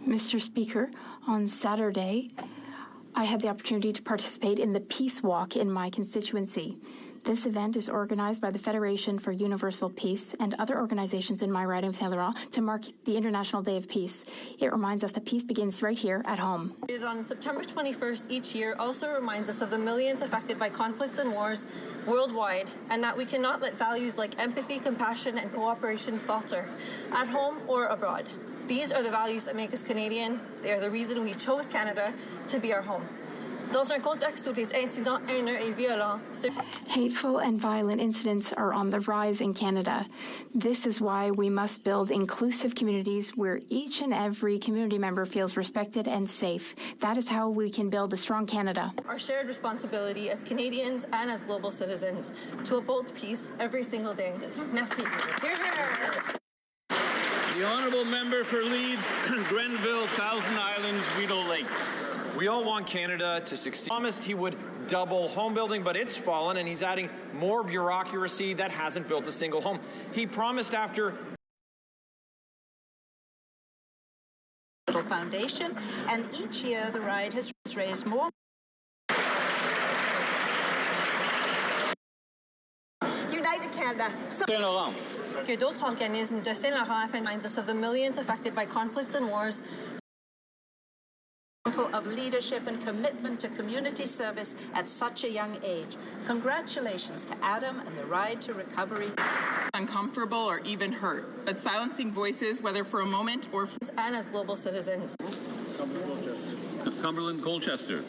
Mr. Speaker, on Saturday, I had the opportunity to participate in the Peace Walk in my constituency. This event is organized by the Federation for Universal Peace and other organizations in my riding of Saint Laurent to mark the International Day of Peace. It reminds us that peace begins right here at home. On September 21st each year also reminds us of the millions affected by conflicts and wars worldwide, and that we cannot let values like empathy, compassion, and cooperation falter, at home or abroad. These are the values that make us Canadian. They are the reason we chose Canada to be our home. Dans un contexte où les incidents haineux et violents. Hateful and violent incidents are on the rise in Canada. This is why we must build inclusive communities where each and every community member feels respected and safe. That is how we can build a strong Canada. Our shared responsibility as Canadians and as global citizens to uphold peace every single day. Merci. Hear, hear. The honourable member for Leeds, Grenville, Thousand Islands, Rideau Lakes. We all want Canada to succeed. He promised he would double home building, but it's fallen, and he's adding more bureaucracy that hasn't built a single home. He promised after Foundation, and each year the ride has raised more. United Canada. Saint Laurent. Que d'autres organismes de Saint Laurent reminds us of the millions affected by conflicts and wars. Of leadership and commitment to community service at such a young age. Congratulations to Adam and the ride to recovery. Uncomfortable or even hurt, but silencing voices, whether for a moment or and as global citizens. Cumberland Colchester.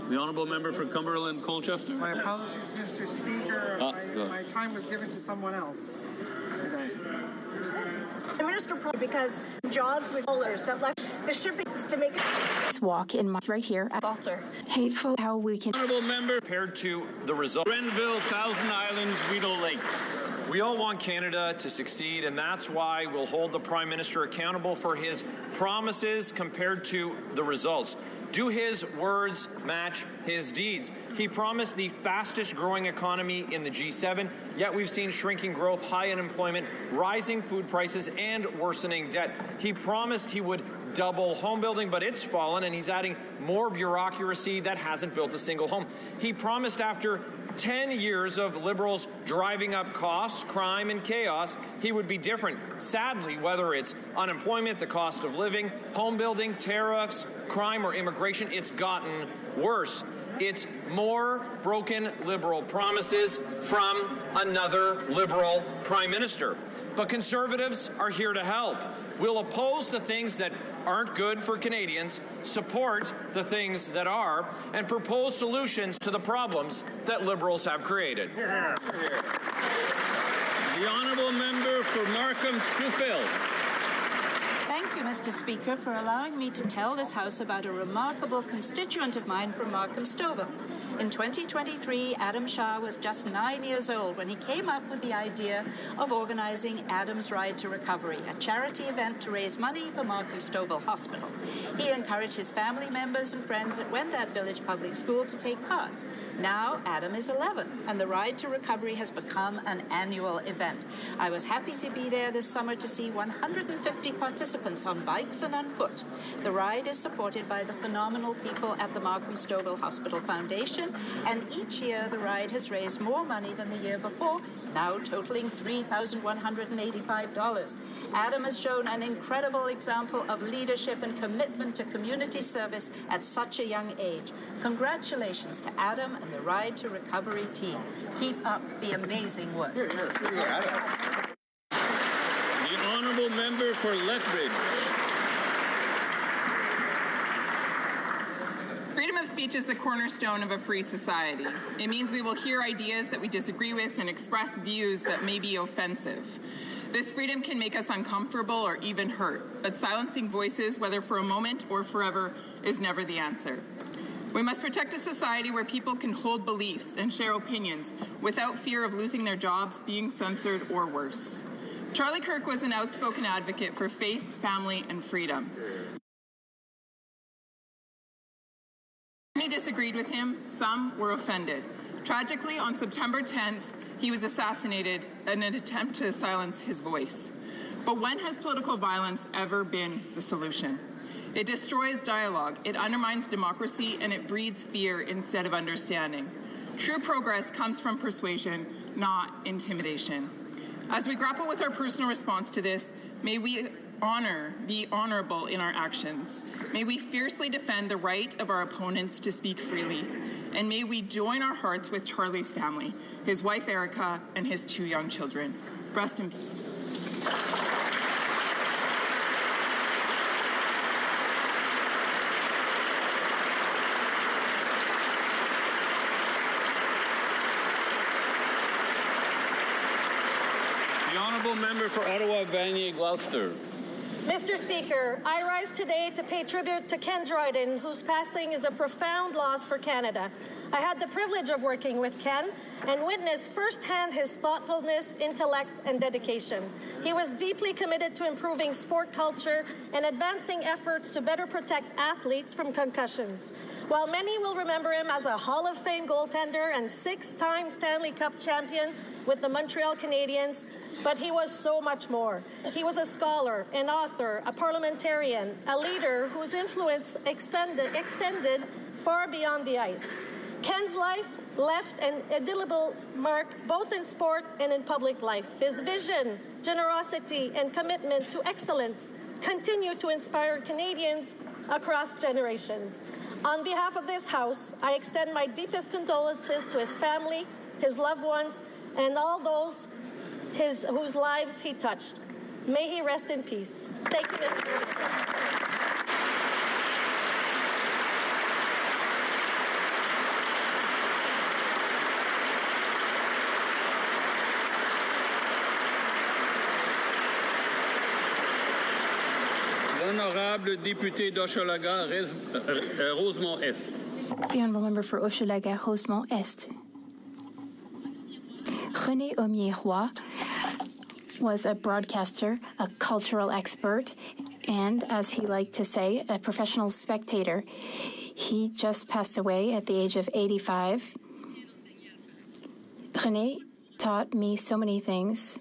The honourable member for Cumberland Colchester. My apologies, Mr. Speaker. My time was given to someone else. The minister because jobs with rollers that left the shipping to make this walk in my right here at falter. Hateful how we can honourable member compared to the result. Grenville, Thousand Islands, Rideau Lakes. We all want Canada to succeed, and that's why we'll hold the Prime Minister accountable for his promises compared to the results. Do his words match his deeds? He promised the fastest growing economy in the G7, yet we've seen shrinking growth, high unemployment, rising food prices, and worsening debt. He promised he would double home building, but it's fallen, and he's adding more bureaucracy that hasn't built a single home. He promised after 10 years of Liberals driving up costs, crime, and chaos, he would be different. Sadly, whether it's unemployment, the cost of living, home building, tariffs, crime, or immigration, it's gotten worse. It's more broken Liberal promises from another Liberal Prime Minister. But Conservatives are here to help. We'll oppose the things that aren't good for Canadians, support the things that are, and propose solutions to the problems that Liberals have created. The honourable member for Markham-Stouffville. Thank you, Mr. Speaker, for allowing me to tell this House about a remarkable constituent of mine from Markham-Stouffville. In 2023, Adam Shah was just 9 years old when he came up with the idea of organizing Adam's Ride to Recovery, a charity event to raise money for Markham-Stouffville Hospital. He encouraged his family members and friends at Wendat Village Public School to take part. Now, Adam is 11, and the Ride to Recovery has become an annual event. I was happy to be there this summer to see 150 participants on bikes and on foot. The ride is supported by the phenomenal people at the Markham-Stouffville Hospital Foundation, and each year the ride has raised more money than the year before, now totaling $3,185. Adam has shown an incredible example of leadership and commitment to community service at such a young age. Congratulations to Adam and the Ride to Recovery team. Keep up the amazing work. The honourable member for Lethbridge. Freedom of speech is the cornerstone of a free society. It means we will hear ideas that we disagree with and express views that may be offensive. This freedom can make us uncomfortable or even hurt, but silencing voices, whether for a moment or forever, is never the answer. We must protect a society where people can hold beliefs and share opinions without fear of losing their jobs, being censored, or worse. Charlie Kirk was an outspoken advocate for faith, family, and freedom. Many disagreed with him, some were offended. Tragically, on September 10th, he was assassinated in an attempt to silence his voice. But when has political violence ever been the solution? It destroys dialogue, it undermines democracy, and it breeds fear instead of understanding. True progress comes from persuasion, not intimidation. As we grapple with our personal response to this, may we be honorable in our actions. May we fiercely defend the right of our opponents to speak freely. And may we join our hearts with Charlie's family, his wife Erica, and his 2 young children. Rest in peace. The honourable member for Ottawa, Vanier, Gloucester. Mr. Speaker, I rise today to pay tribute to Ken Dryden, whose passing is a profound loss for Canada. I had the privilege of working with Ken and witnessed firsthand his thoughtfulness, intellect, and dedication. He was deeply committed to improving sport culture and advancing efforts to better protect athletes from concussions. While many will remember him as a Hall of Fame goaltender and 6-time Stanley Cup champion with the Montreal Canadiens, but he was so much more. He was a scholar, an author, a parliamentarian, a leader whose influence extended far beyond the ice. Ken's life left an indelible mark both in sport and in public life. His vision, generosity, and commitment to excellence continue to inspire Canadians across generations. On behalf of this House, I extend my deepest condolences to his family, his loved ones, and all those whose lives he touched. May he rest in peace. Thank you, Mr. Speaker. L'honorable député d'Hochelaga, Rosemont-Est. The honourable member for Hochelaga, Rosemont-Est. René Aumier-Roy was a broadcaster, a cultural expert, and, as he liked to say, a professional spectator. He just passed away at the age of 85. René taught me so many things.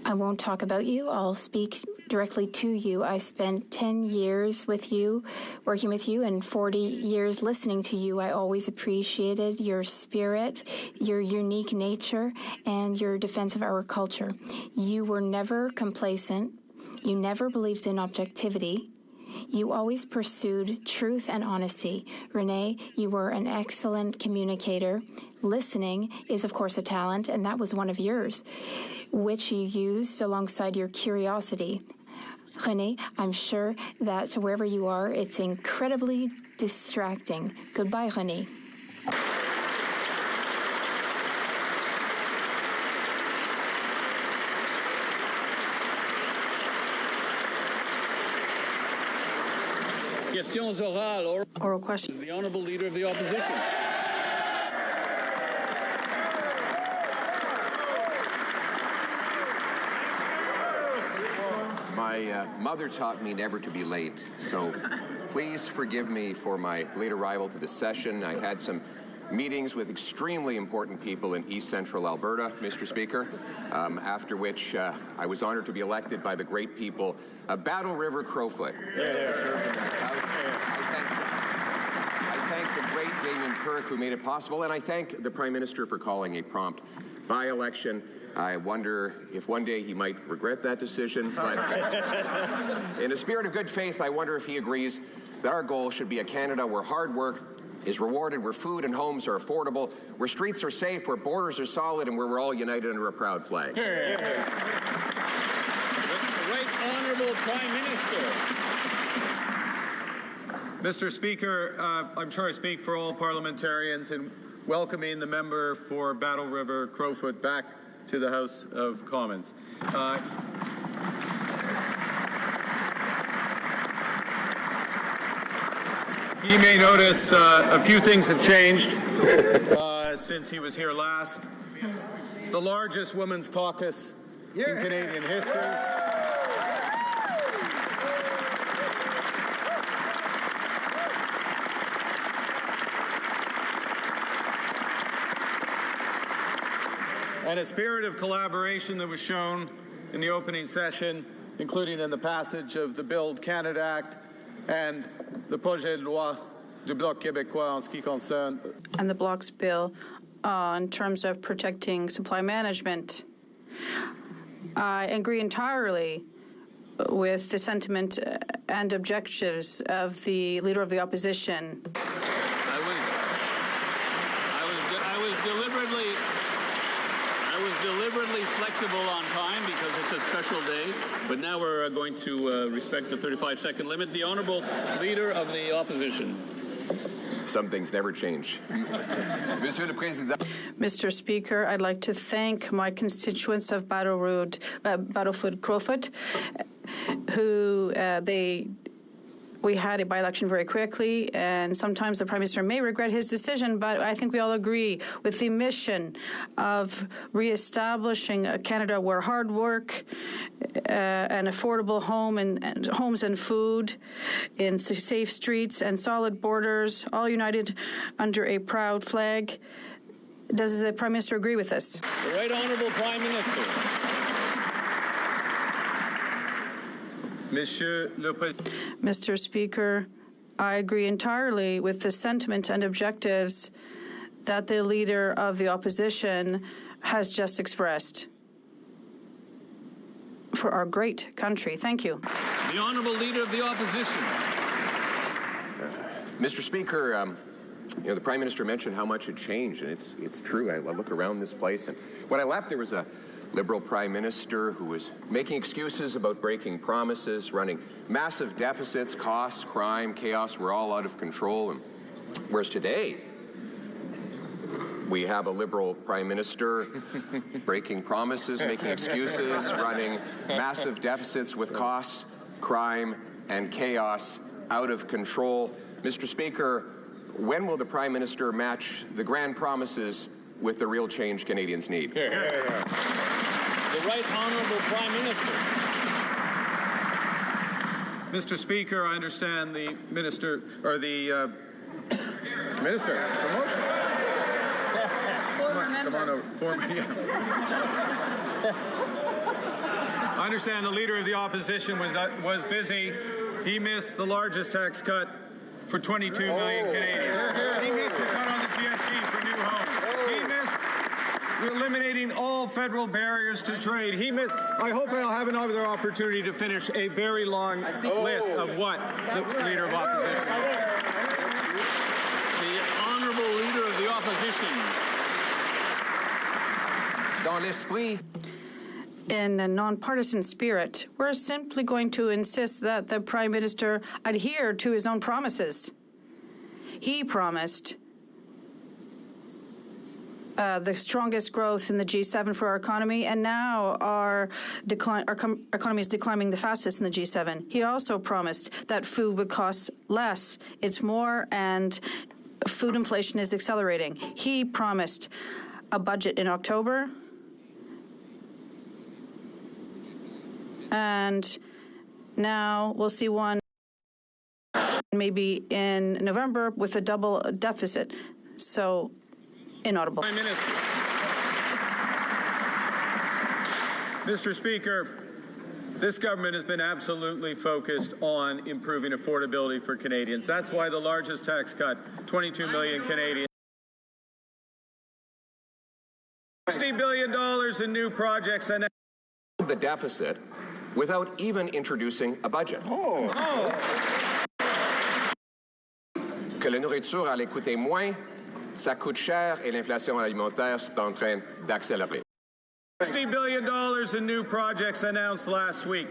I won't talk about you. I'll speak directly to you. I spent 10 years with you, working with you, and 40 years listening to you. I always appreciated your spirit, your unique nature, and your defense of our culture. You were never complacent. You never believed in objectivity. You always pursued truth and honesty. René, you were an excellent communicator. Listening is, of course, a talent, and that was one of yours, which you used alongside your curiosity. René, I'm sure that wherever you are, it's incredibly distracting. Goodbye, René. Questions orales. Oral questions. The honourable leader of the opposition. My mother taught me never to be late, so please forgive me for my late arrival to the session. I had some meetings with extremely important people in East Central Alberta, Mr. Speaker, after which I was honored to be elected by the great people of Battle River Crowfoot. I thank the great Damien Kirk who made it possible, and I thank the Prime Minister for calling a prompt by-election. I wonder if one day he might regret that decision, but in a spirit of good faith, I wonder if he agrees that our goal should be a Canada where hard work is rewarded, where food and homes are affordable, where streets are safe, where borders are solid, and where we're all united under a proud flag. The Right Honourable Prime Minister. Mr. Speaker, I'm sure I speak for all parliamentarians in welcoming the member for Battle River Crowfoot back to the House of Commons. You may notice a few things have changed since he was here last. The largest women's caucus in Canadian history. And a spirit of collaboration that was shown in the opening session, including in the passage of the Build Canada Act and the Projet de Loi du Bloc québécois en ce qui concerne and the Bloc's bill in terms of protecting supply management. I agree entirely with the sentiment and objectives of the Leader of the Opposition. I was deliberately flexible on time because it's a special day, but now we're going to respect the 35-second limit. The Honourable Leader of the Opposition. Some things never change. Monsieur le Président. Mr. Speaker, I'd like to thank my constituents of Battlefoot-Crowfoot, who we had a by-election very quickly, and sometimes the Prime Minister may regret his decision, but I think we all agree with the mission of reestablishing a Canada where hard work, an affordable home and homes and food, in safe streets and solid borders, all united under a proud flag. Does the Prime Minister agree with this? The Right Honourable Prime Minister. Mr. Speaker, I agree entirely with the sentiment and objectives that the Leader of the Opposition has just expressed for our great country. Thank you. The Honourable Leader of the Opposition. Mr. Speaker, the Prime Minister mentioned how much had changed, and it's true. I look around this place, and when I left, there was a Liberal Prime Minister who was making excuses about breaking promises, running massive deficits, costs, crime, chaos were all out of control. And whereas today, we have a Liberal Prime Minister breaking promises, making excuses, running massive deficits with costs, crime, and chaos out of control. Mr. Speaker, when will the Prime Minister match the grand promises with the real change Canadians need? The Right Honourable Prime Minister. Mr. Speaker, I understand the Minister, or the Minister, promotion. Come on over. I understand the Leader of the Opposition was busy. He missed the largest tax cut for 22 million Canadians. He missed the cut on the GST for new homes. He missed eliminating all federal barriers to trade. He missed, I hope I'll have another opportunity to finish a very long list of what the Leader of Opposition. The Honourable Leader of the Opposition. Dans l'esprit. In a nonpartisan spirit, we're simply going to insist that the Prime Minister adhere to his own promises. He promised the strongest growth in the G7 for our economy, and now our economy is declining the fastest in the G7. He also promised that food would cost less. It's more, and food inflation is accelerating. He promised a budget in October, and now we'll see one maybe in November with a double deficit. So, inaudible. Prime Minister. Mr. Speaker, this government has been absolutely focused on improving affordability for Canadians. That's why the largest tax cut, 22 million Canadians. $60 billion in new projects and the deficit without even introducing a budget. Que la nourriture allait coûter moins, ça coûte cher et l'inflation alimentaire est en train d'accélérer. $60 billion in new projects announced last week.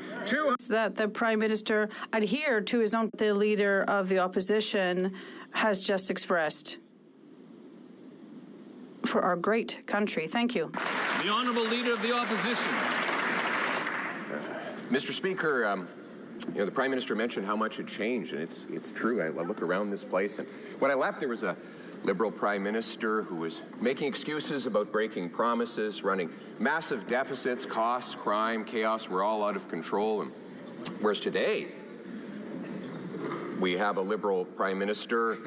That the Prime Minister adhere to his own, the Leader of the Opposition has just expressed for our great country. Thank you. The Honourable Leader of the Opposition. Mr. Speaker, the Prime Minister mentioned how much had changed, and it's true. I look around this place, and when I left, there was a Liberal Prime Minister who was making excuses about breaking promises, running massive deficits, costs, crime, chaos were all out of control. And whereas today, we have a Liberal Prime Minister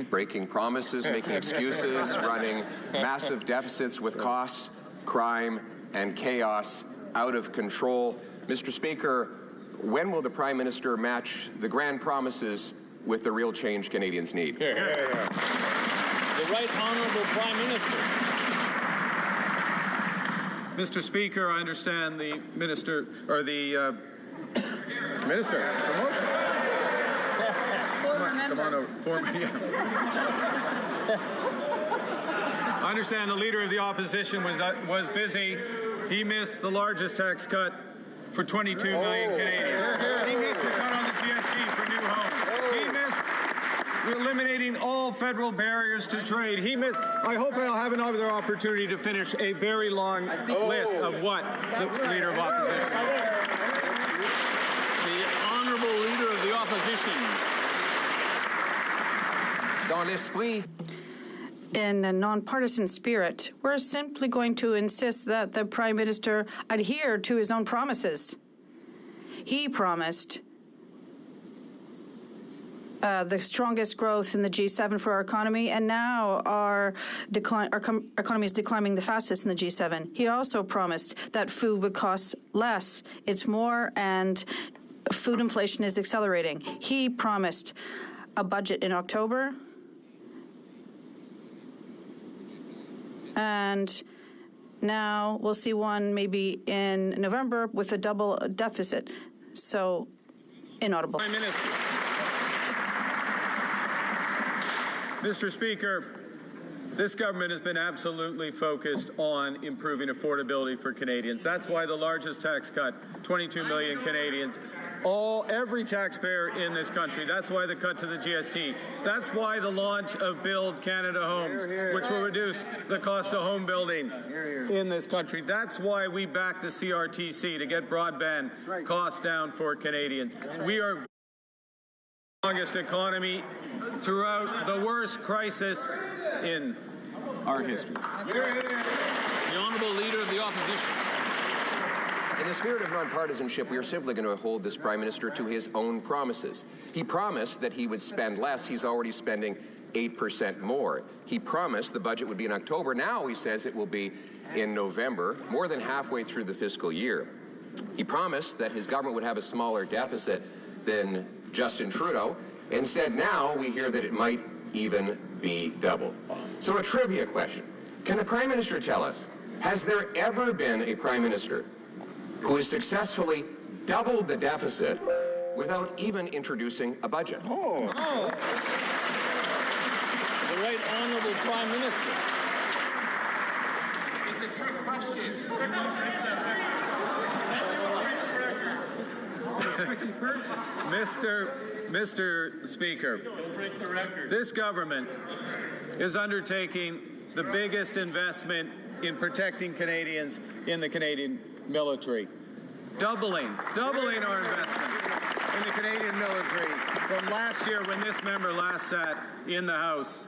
breaking promises, making excuses, running massive deficits with costs, crime, and chaos out of control. Mr. Speaker, when will the Prime Minister match the grand promises with the real change Canadians need. The Right Honourable Prime Minister. Mr. Speaker, I understand the minister, or the minister, promotion. Come on over. I understand the Leader of the Opposition was busy. He missed the largest tax cut for 22 million Canadians. He missed the cut on the GST for new homes. He missed eliminating all federal barriers to trade. He missed, I hope I'll have another opportunity to finish a very long list of what the Leader of Opposition. The Honourable Leader of the Opposition. Dans l'esprit. In a nonpartisan spirit, we're simply going to insist that the Prime Minister adhere to his own promises. He promised the strongest growth in the G7 for our economy, and now our economy is declining the fastest in the G7. He also promised that food would cost less. It's more, and food inflation is accelerating. He promised a budget in October, and now we'll see one maybe in November with a double deficit. So, inaudible. Prime Minister. Mr. Speaker, this government has been absolutely focused on improving affordability for Canadians. That's why the largest tax cut, 22 million Canadians, every taxpayer in this country. That's why the cut to the GST. That's why the launch of Build Canada Homes, which will reduce the cost of home building in this country. That's why we back the CRTC to get broadband costs down for Canadians. We are the strongest economy throughout the worst crisis in our history. The Honourable Leader of the Opposition. In the spirit of nonpartisanship, we are simply going to hold this Prime Minister to his own promises. He promised that he would spend less. He's already spending 8% more. He promised the budget would be in October. Now he says it will be in November, more than halfway through the fiscal year. He promised that his government would have a smaller deficit than Justin Trudeau. Instead, now we hear that it might even be double. So a trivia question. Can the Prime Minister tell us, has there ever been a Prime Minister who has successfully doubled the deficit without even introducing a budget? The Right Honourable Prime Minister. It's a trick question. Mr. Speaker, this government is undertaking the biggest investment in protecting Canadians in the Canadian military. Doubling our investment in the Canadian military from last year when this member last sat in the House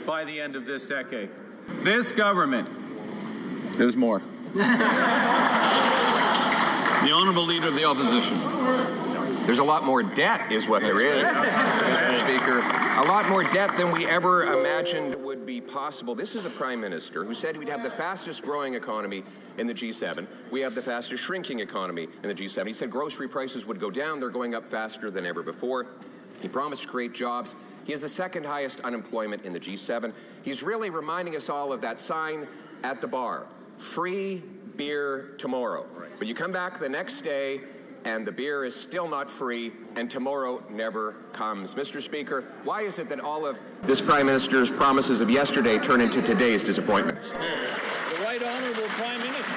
by the end of this decade. This government, there's more. The Honourable Leader of the Opposition. There's a lot more debt is what there is, Mr. Speaker. A lot more debt than we ever imagined would be possible. This is a Prime Minister who said we'd have the fastest growing economy in the G7. We have the fastest shrinking economy in the G7. He said grocery prices would go down. They're going up faster than ever before. He promised to create jobs. He has the second highest unemployment in the G7. He's really reminding us all of that sign at the bar. Free beer tomorrow. But you come back the next day and the beer is still not free, and tomorrow never comes. Mr. Speaker, why is it that all of this Prime Minister's promises of yesterday turn into today's disappointments? The Right Honourable Prime Minister.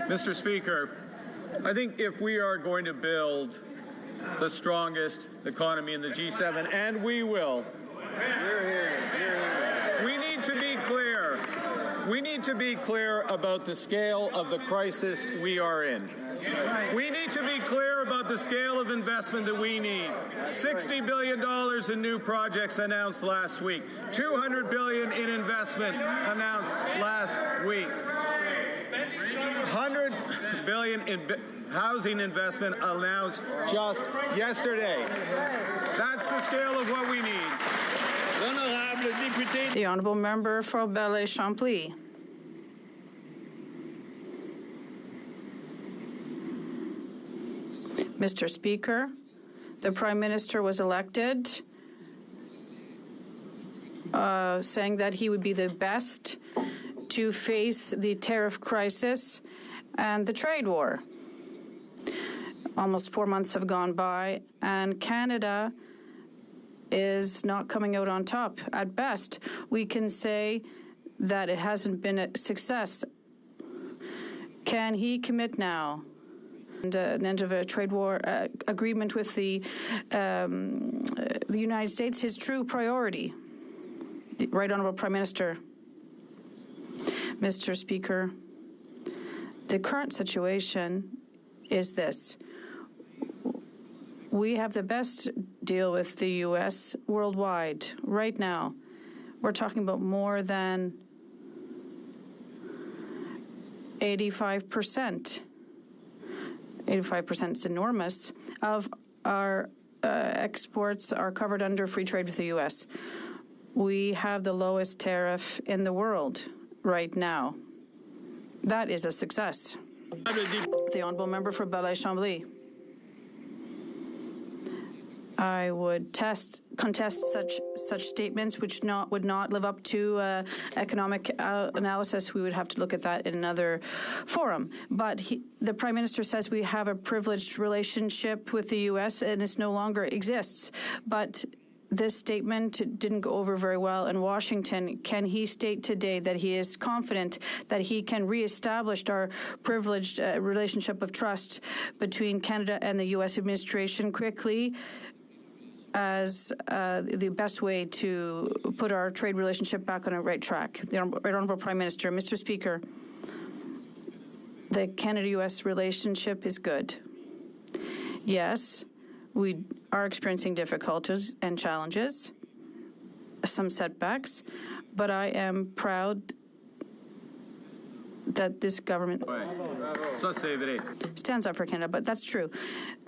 Mr. Speaker, I think if we are going to build the strongest economy in the G7, and we will, we need to be clear. We need to be clear about the scale of the crisis we are in. We need to be clear about the scale of investment that we need. $60 billion in new projects announced last week. $200 billion in investment announced last week. $100 billion in housing investment announced just yesterday. That's the scale of what we need. The Honourable Member for Belleuil-Champlain. Mr. Speaker, the Prime Minister was elected saying that he would be the best to face the tariff crisis and the trade war. Almost 4 months have gone by, and Canada is not coming out on top. At best, we can say that it hasn't been a success. Can he commit now? And an end of a trade war agreement with the United States, his true priority. The Right Honourable Prime Minister. Mr. Speaker, the current situation is this. We have the best deal with the U.S. worldwide right now. We're talking about more than 85%. 85% is enormous of our exports are covered under free trade with the U.S. We have the lowest tariff in the world right now. That is a success. The Honourable Member for Belleuil-Chambly. I would contest such statements which would not live up to economic analysis. We would have to look at that in another forum. But the Prime Minister says we have a privileged relationship with the U.S. and it no longer exists. But this statement didn't go over very well in Washington. Can he state today that he is confident that he can reestablish our privileged relationship of trust between Canada and the U.S. administration quickly as the best way to put our trade relationship back on a right track? The Honourable Prime Minister. Mr. Speaker, the Canada-U.S. relationship is good. Yes, we are experiencing difficulties and challenges, some setbacks, but I am proud that this government stands up for Canada, but that's true.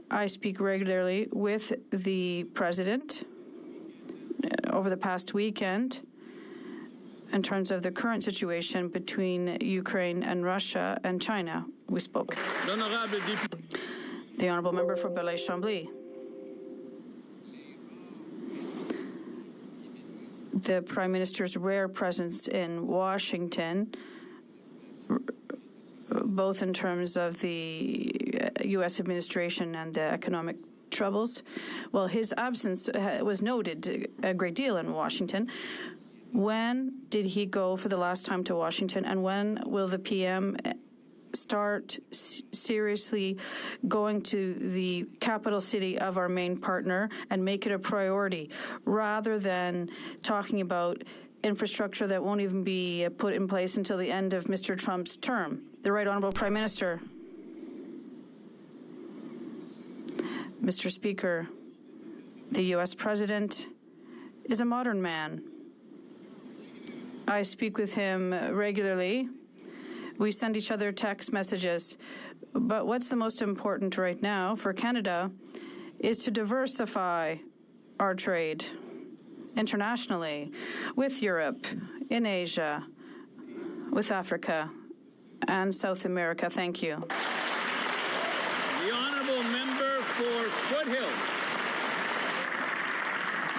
I speak regularly with the President over the past weekend in terms of the current situation between Ukraine and Russia and China. We spoke. The Honourable Member for Belleuil-Chambly. The Prime Minister's rare presence in Washington, both in terms of the U.S. administration and the economic troubles. Well, his absence was noted a great deal in Washington. When did he go for the last time to Washington, and when will the PM start seriously going to the capital city of our main partner and make it a priority, rather than talking about infrastructure that won't even be put in place until the end of Mr. Trump's term? The Right Honourable Prime Minister. Mr. Speaker, the U.S. President is a modern man. I speak with him regularly. We send each other text messages. But what's the most important right now for Canada is to diversify our trade internationally with Europe, in Asia, with Africa, and South America. Thank you. The Honourable Member for Foothill.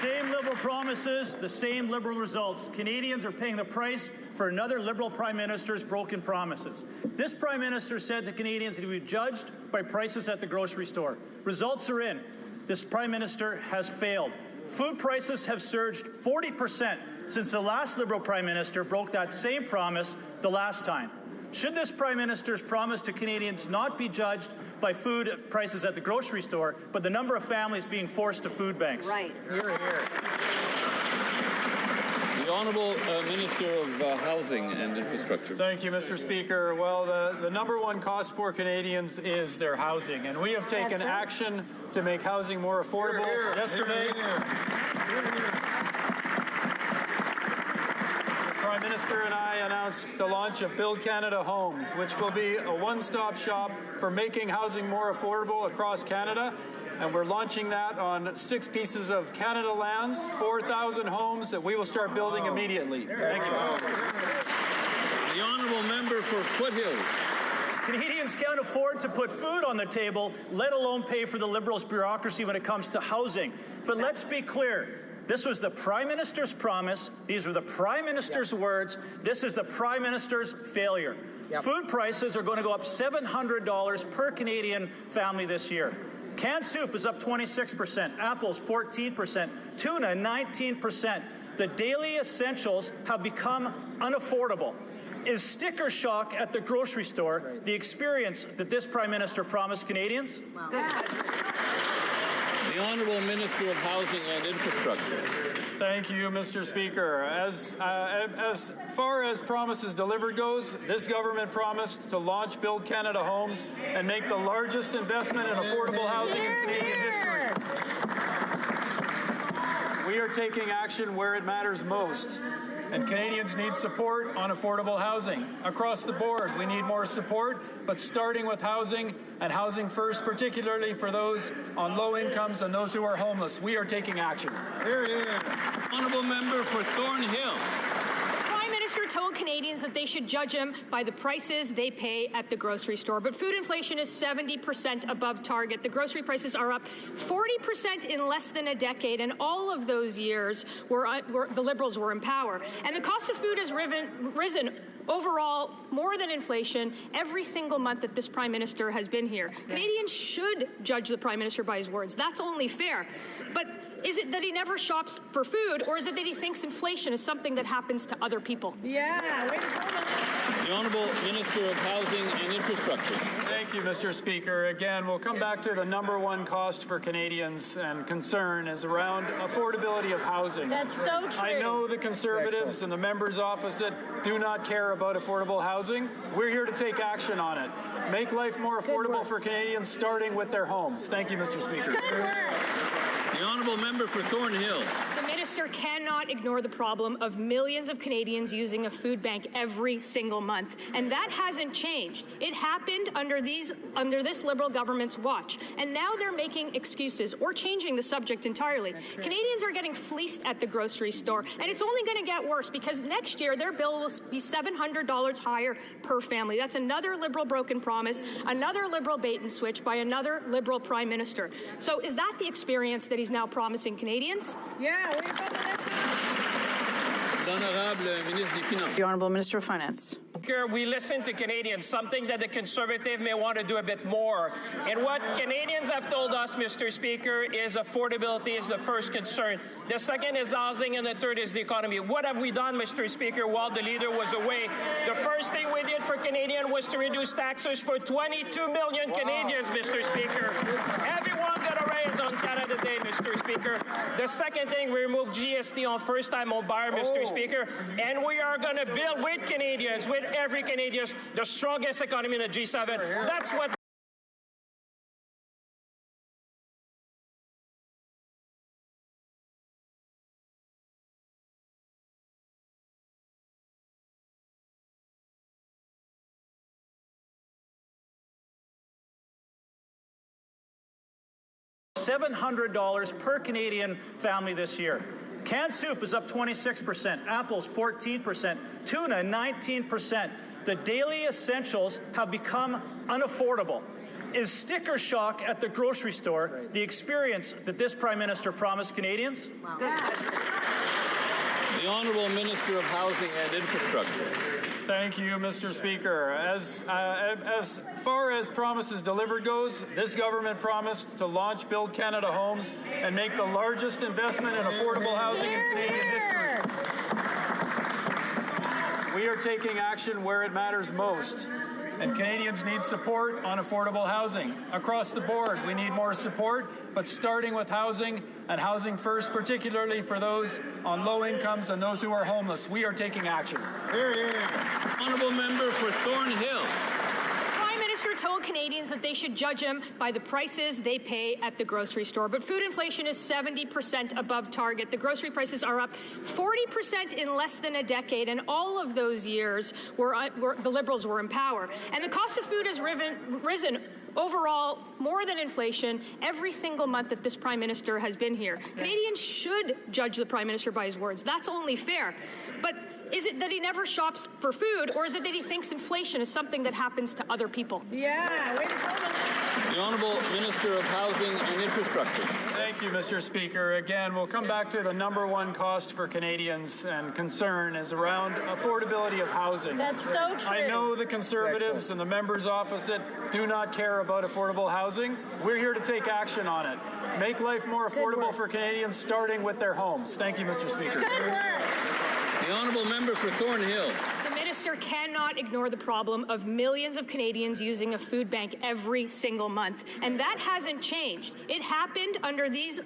Same Liberal promises, the same Liberal results. Canadians are paying the price for another Liberal Prime Minister's broken promises. This Prime Minister said to Canadians that he would be judged by prices at the grocery store. Results are in. This Prime Minister has failed. Food prices have surged 40% since the last Liberal Prime Minister broke that same promise the last time. Should this Prime Minister's promise to Canadians not be judged by food prices at the grocery store, but the number of families being forced to food banks? Right. Hear, hear. The Honourable Minister of Housing and Infrastructure. Thank you, Mr. Speaker. Well, the number one cost for Canadians is their housing, and we have taken action to make housing more affordable. Yesterday, the Prime Minister and I announced the launch of Build Canada Homes, which will be a one-stop shop for making housing more affordable across Canada. And we're launching that on 6 pieces of Canada lands, 4,000 homes that we will start building immediately. Thank you. The Honourable Member for Foothill. Canadians can't afford to put food on the table, let alone pay for the Liberals' bureaucracy when it comes to housing. But let's be clear. This was the Prime Minister's promise. These were the Prime Minister's words. This is the Prime Minister's failure. Food prices are going to go up $700 per Canadian family this year. Canned soup is up 26%, apples 14%, tuna 19%. The daily essentials have become unaffordable. Is sticker shock at the grocery store the experience that this Prime Minister promised Canadians? The Honourable Minister of Housing and Infrastructure. Thank you, Mr. Speaker. As far as promises delivered goes, this government promised to launch Build Canada Homes and make the largest investment in affordable housing in Canadian history. We are taking action where it matters most. And Canadians need support on affordable housing. Across the board, we need more support, but starting with housing and housing first, particularly for those on low incomes and those who are homeless. We are taking action. Honourable Member for Thornhill. The Minister told Canadians that they should judge him by the prices they pay at the grocery store. But food inflation is 70% above target. The grocery prices are up 40% in less than a decade, and all of those years the Liberals were in power. And the cost of food has risen overall more than inflation every single month that this Prime Minister has been here. Canadians should judge the Prime Minister by his words. That's only fair. But is it that he never shops for food, or is it that he thinks inflation is something that happens to other people? The Honourable Minister of Housing and Infrastructure. Thank you, Mr. Speaker. Again, we'll come back to the number one cost for Canadians and concern is around affordability of housing. That's so true. I know the Conservatives and the members opposite do not care about affordable housing. We're here to take action on it. Make life more affordable for Canadians, starting with their homes. Thank you, Mr. Speaker. Good work. The Honourable Member for Thornhill. The Minister cannot ignore the problem of millions of Canadians using a food bank every single month. And that hasn't changed. It happened under this Liberal government's watch. And now they're making excuses or changing the subject entirely. Canadians are getting fleeced at the grocery store. And it's only going to get worse because next year their bill will be $700 higher per family. That's another Liberal broken promise, another Liberal bait and switch by another Liberal Prime Minister. So is that the experience that he's now promising Canadians? The Honourable Minister of Finance. We listen to Canadians, something that the Conservative may want to do a bit more. And what Canadians have told us, Mr. Speaker, is affordability is the first concern. The second is housing, and the third is the economy. What have we done, Mr. Speaker, while the leader was away? The first thing we did for Canadians was to reduce taxes for 22 million Canadians, Mr. Speaker. Everyone got a raise on Canada Day, Mr. Speaker. The second thing, we removed GST on first-time home buyer, Mr. Speaker. And we are going to build with Canadians, with every Canadian, the strongest economy in the G7. That's what $700 per Canadian family this year. Canned soup is up 26%, apples 14%, tuna 19%. The daily essentials have become unaffordable. Is sticker shock at the grocery store the experience that this Prime Minister promised Canadians? The Honourable Minister of Housing and Infrastructure. Thank you, Mr. Speaker. As far as promises delivered goes, this government promised to launch Build Canada Homes and make the largest investment in affordable housing in Canadian history. We are taking action where it matters most. And Canadians need support on affordable housing. Across the board, we need more support, but starting with housing and housing first, particularly for those on low incomes and those who are homeless. We are taking action. Honourable Member for Thornhill. Prime Minister told Canadians that that they should judge them by the prices they pay at the grocery store. But food inflation is 70% above target. The grocery prices are up 40% in less than a decade, and all of those years were the Liberals were in power. And the cost of food has risen overall more than inflation every single month that this Prime Minister has been here. Canadians should judge the Prime Minister by his words. That's only fair. But is it that he never shops for food, or is it that he thinks inflation is something that happens to other people? Yeah, the Honourable Minister of Housing and Infrastructure. Thank you, Mr. Speaker. Again, we'll come back to the number one cost for Canadians and concern is around affordability of housing. That's so true. I know the Conservatives and the members opposite do not care about affordable housing. We're here to take action on it. Make life more affordable for Canadians, starting with their homes. Thank you, Mr. Speaker. Good work. The Honourable Member for Thornhill. The minister cannot ignore the problem of millions of Canadians using a food bank every single month, and that hasn't changed. It happened under this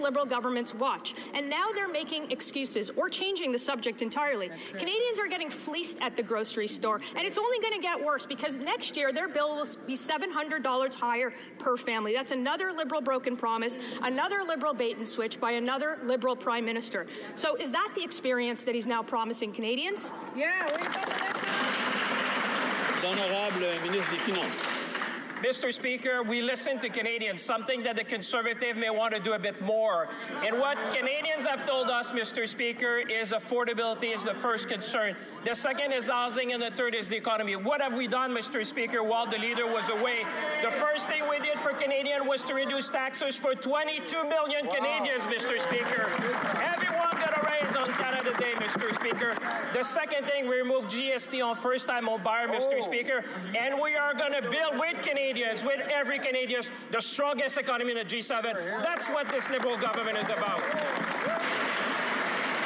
Liberal government's watch, and now they're making excuses or changing the subject entirely. Canadians are getting fleeced at the grocery store, and it's only going to get worse because next year their bill will be $700 higher per family. That's another Liberal broken promise, another Liberal bait and switch by another Liberal Prime Minister. So is that the experience that he's now promising Canadians? Yeah, L'Honorable Ministre des Finances. Mr. Speaker, we listen to Canadians, something that the Conservative may want to do a bit more. And what Canadians have told us, Mr. Speaker, is affordability is the first concern. The second is housing, and the third is the economy. What have we done, Mr. Speaker, while the leader was away? The first thing we did for Canadians was to reduce taxes for 22 million Canadians, Mr. Speaker. Everyone got a raise on Canada Day, Mr. Speaker. The second thing, we removed GST on first-time home buyer, Mr. Speaker. And we are going to build with Canadians, with every Canadian, the strongest economy in the G7. That's what this Liberal government is about.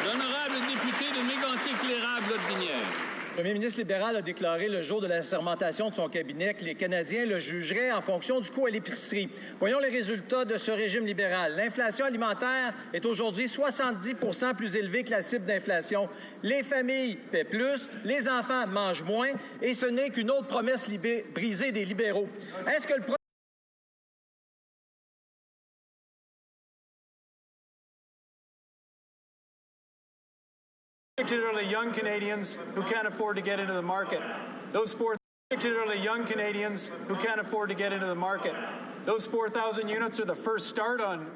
L'honorable député de Mégantic-Lérable-Lotbinière. Le premier ministre libéral a déclaré le jour de la sermentation de son cabinet que les Canadiens le jugeraient en fonction du coût à l'épicerie. Voyons les résultats de ce régime libéral. L'inflation alimentaire est aujourd'hui 70 % plus élevée que la cible d'inflation. Les familles paient plus, les enfants mangent moins, et ce n'est qu'une autre promesse brisée des libéraux. Est-ce que le Particularly young Canadians who can't afford to get into the market. Those 4,000 units are the first start on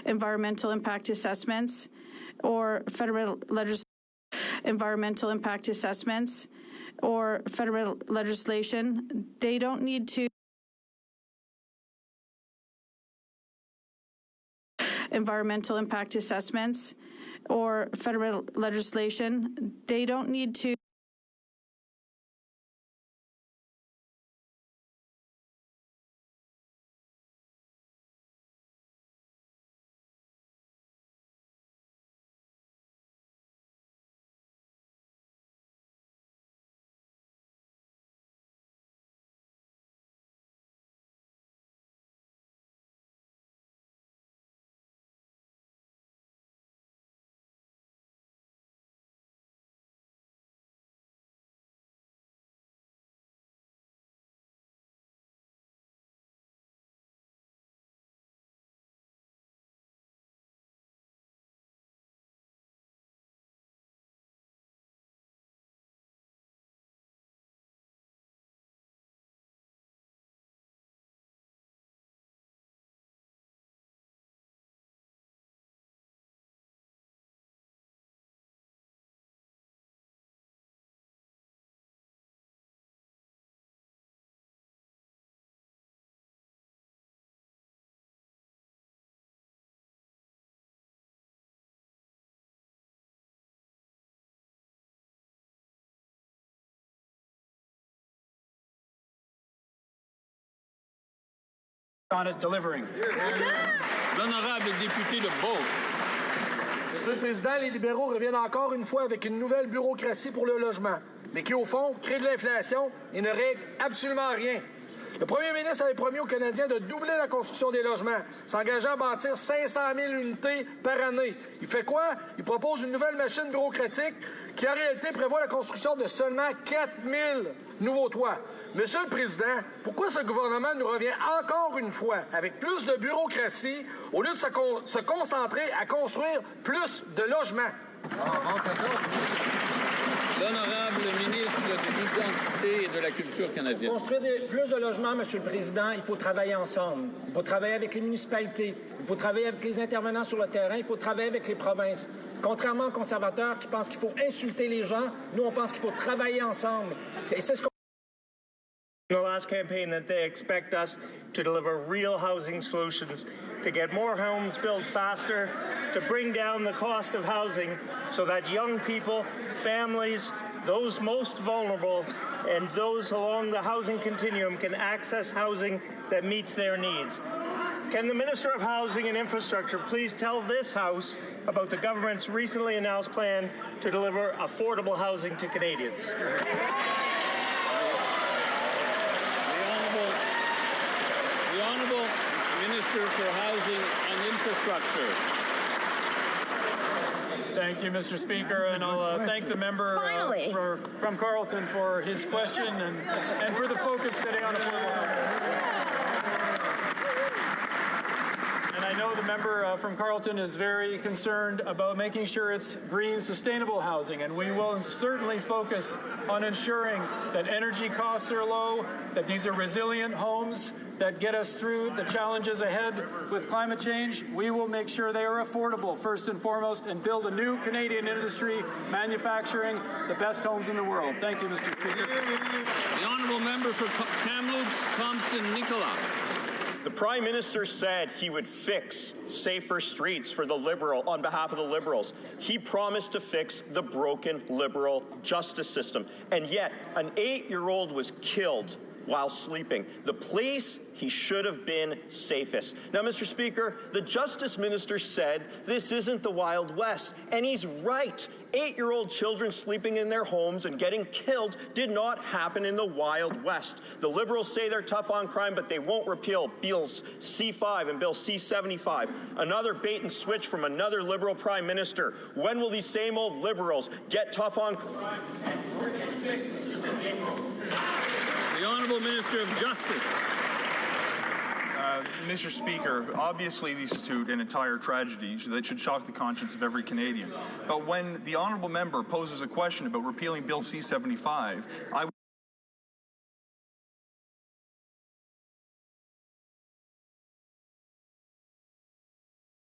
environmental impact assessments or federal environmental impact assessments or federal legislation. They don't need to environmental impact assessments or federal legislation. They don't need to on it delivering. L'honorable député de Beauce. Monsieur le Président, les libéraux reviennent encore une fois avec une nouvelle bureaucratie pour le logement, mais qui, au fond, crée de l'inflation et ne règle absolument rien. Le premier ministre avait promis aux Canadiens de doubler la construction des logements, s'engageant à bâtir 500 000 unités par année. Il fait quoi? Il propose une nouvelle machine bureaucratique qui, en réalité, prévoit la construction de seulement 4 000 nouveaux toits. Monsieur le Président, pourquoi ce gouvernement nous revient encore une fois avec plus de bureaucratie au lieu de se concentrer à construire plus de logements? L'honorable ministre de l'Identité et de la Culture canadienne. Pour construire plus de logements, Monsieur le Président, il faut travailler ensemble. Il faut travailler avec les municipalités. Il faut travailler avec les intervenants sur le terrain. Il faut travailler avec les provinces. Contrairement aux conservateurs qui pensent qu'il faut insulter les gens, nous, on pense qu'il faut travailler ensemble. Et c'est ce qu'on... In the last campaign that they expect us to deliver real housing solutions, to get more homes built faster, to bring down the cost of housing so that young people, families, those most vulnerable, and those along the housing continuum can access housing that meets their needs. Can the Minister of Housing and Infrastructure please tell this House about the government's recently announced plan to deliver affordable housing to Canadians? The Honourable Minister for Housing and Infrastructure. Thank you, Mr. Speaker, and I'll thank the member from Carleton for his question and for the focus today on affordable housing. And I know the member from Carleton is very concerned about making sure it's green, sustainable housing, and we will certainly focus on ensuring that energy costs are low, that these are resilient homes that get us through the challenges ahead with climate change. We will make sure they are affordable, first and foremost, and build a new Canadian industry manufacturing the best homes in the world. Thank you, Mr. Speaker. The honourable member for Kamloops, Thompson-Nicola. The Prime Minister said he would fix safer streets for the Liberal on behalf of the Liberals. He promised to fix the broken Liberal justice system. And yet, an 8-year-old was killed while sleeping, the place he should have been safest. Now, Mr. Speaker, the Justice Minister said this isn't the Wild West, and he's right. 8-year-old children sleeping in their homes and getting killed did not happen in the Wild West. The Liberals say they're tough on crime, but they won't repeal Bills C-5 and Bill C-75. Another bait and switch from another Liberal Prime Minister. When will these same old Liberals get tough on crime? The Honourable Minister of Justice. Mr. Speaker, obviously these constitute an entire tragedy that should shock the conscience of every Canadian. But when the honourable member poses a question about repealing Bill C-75, I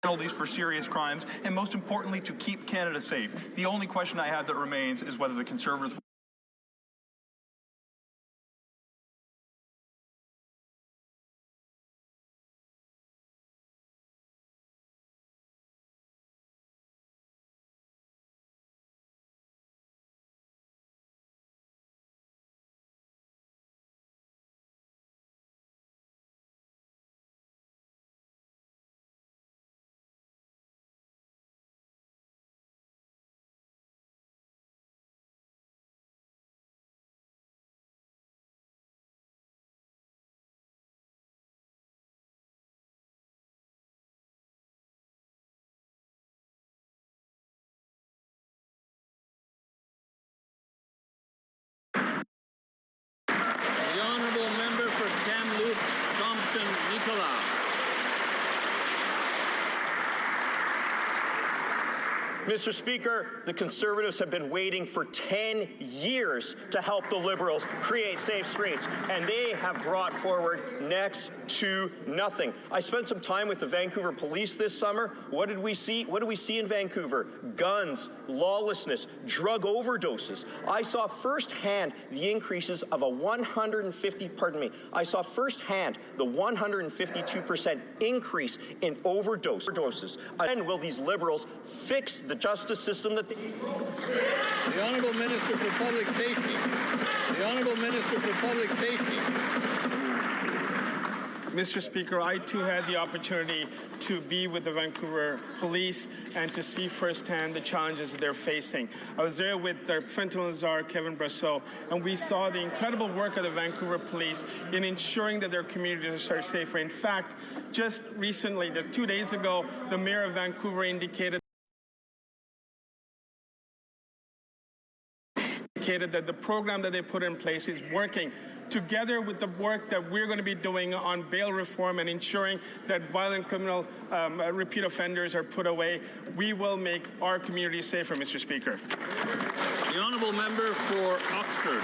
penalties for serious crimes, and most importantly, to keep Canada safe. The only question I have that remains is whether the Conservatives The Honourable Member for Kamloops, Thompson-Nicola. Mr. Speaker, the Conservatives have been waiting for 10 years to help the Liberals create safe streets, and they have brought forward next to nothing. I spent some time with the Vancouver police this summer. What did we see? What do we see in Vancouver? Guns, lawlessness, drug overdoses. I saw firsthand the increases of I saw firsthand the 152% increase in overdoses. And will these Liberals fix the justice system that they... The Honourable Minister for Public Safety. The Honourable Minister for Public Safety. Mr. Speaker, I too had the opportunity to be with the Vancouver Police and to see firsthand the challenges that they're facing. I was there with their Fentanyl Czar, Kevin Brasseau, and we saw the incredible work of the Vancouver Police in ensuring that their communities are safer. In fact, just recently, 2 days ago, the Mayor of Vancouver indicated that the program that they put in place is working. Together with the work that we're going to be doing on bail reform and ensuring that violent criminal repeat offenders are put away, we will make our community safer, Mr. Speaker. The honourable member for Oxford.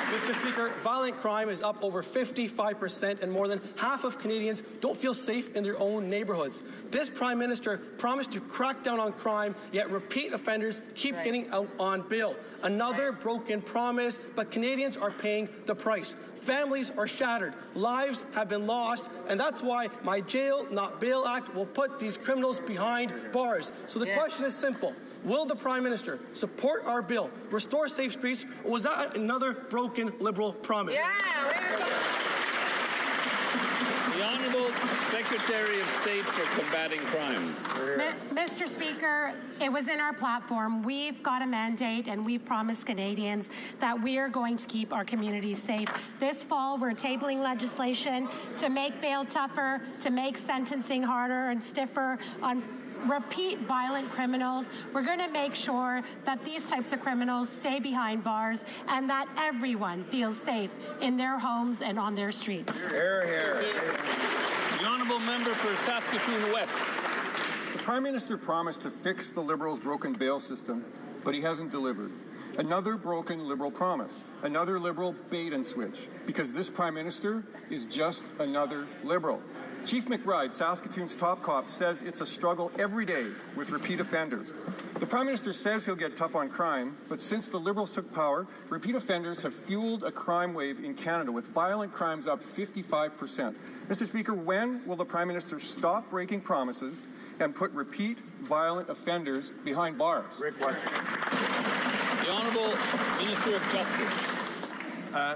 Mr. Speaker, violent crime is up over 55%, and more than half of Canadians don't feel safe in their own neighbourhoods. This Prime Minister promised to crack down on crime, yet repeat offenders keep getting out on bail. Another broken promise, but Canadians are paying the price. Families are shattered, lives have been lost, and that's why my Jail Not Bail Act will put these criminals behind bars. So the question is simple. Will the Prime Minister support our bill, restore safe streets, or was that another broken Liberal promise? The Honourable Secretary of State for Combating Crime. Mr. Speaker, it was in our platform. We've got a mandate and we've promised Canadians that we are going to keep our communities safe. This fall, we're tabling legislation to make bail tougher, to make sentencing harder and stiffer on repeat violent criminals. We're going to make sure that these types of criminals stay behind bars and that everyone feels safe in their homes and on their streets. Hear, hear. The honourable member for Saskatoon West. The Prime Minister promised to fix the Liberals' broken bail system, but he hasn't delivered. Another broken Liberal promise, another Liberal bait and switch, because this Prime Minister is just another Liberal. Chief McBride, Saskatoon's top cop, says it's a struggle every day with repeat offenders. The Prime Minister says he'll get tough on crime, but since the Liberals took power, repeat offenders have fueled a crime wave in Canada, with violent crimes up 55%. Mr. Speaker, when will the Prime Minister stop breaking promises and put repeat violent offenders behind bars? Great question. The Honourable Minister of Justice.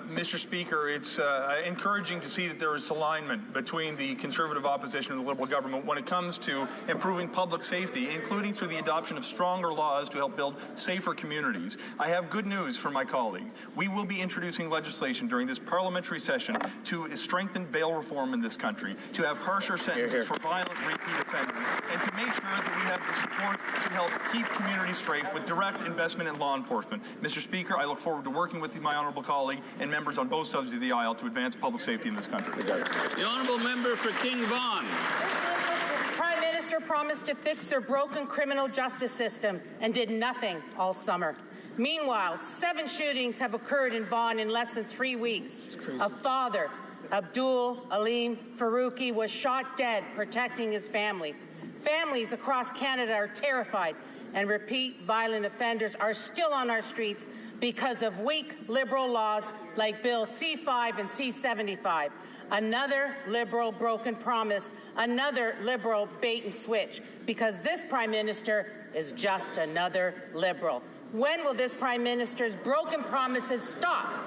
Mr. Speaker, it's encouraging to see that there is alignment between the Conservative opposition and the Liberal government when it comes to improving public safety, including through the adoption of stronger laws to help build safer communities. I have good news for my colleague. We will be introducing legislation during this parliamentary session to strengthen bail reform in this country, to have harsher sentences for violent repeat offenders, and to make sure that we have the support to help keep communities safe with direct investment in law enforcement. Mr. Speaker, I look forward to working with my honourable colleague and members on both sides of the aisle to advance public safety in this country. The honourable member for King Vaughan. The Prime Minister promised to fix their broken criminal justice system and did nothing all summer. Meanwhile, 7 shootings have occurred in Vaughan in less than 3 weeks. A father, Abdul Aleem Faruqi, was shot dead protecting his family. Families across Canada are terrified, and repeat violent offenders are still on our streets because of weak Liberal laws like Bill C-5 and C-75. Another Liberal broken promise, another Liberal bait and switch, because this Prime Minister is just another Liberal. When will this Prime Minister's broken promises stop?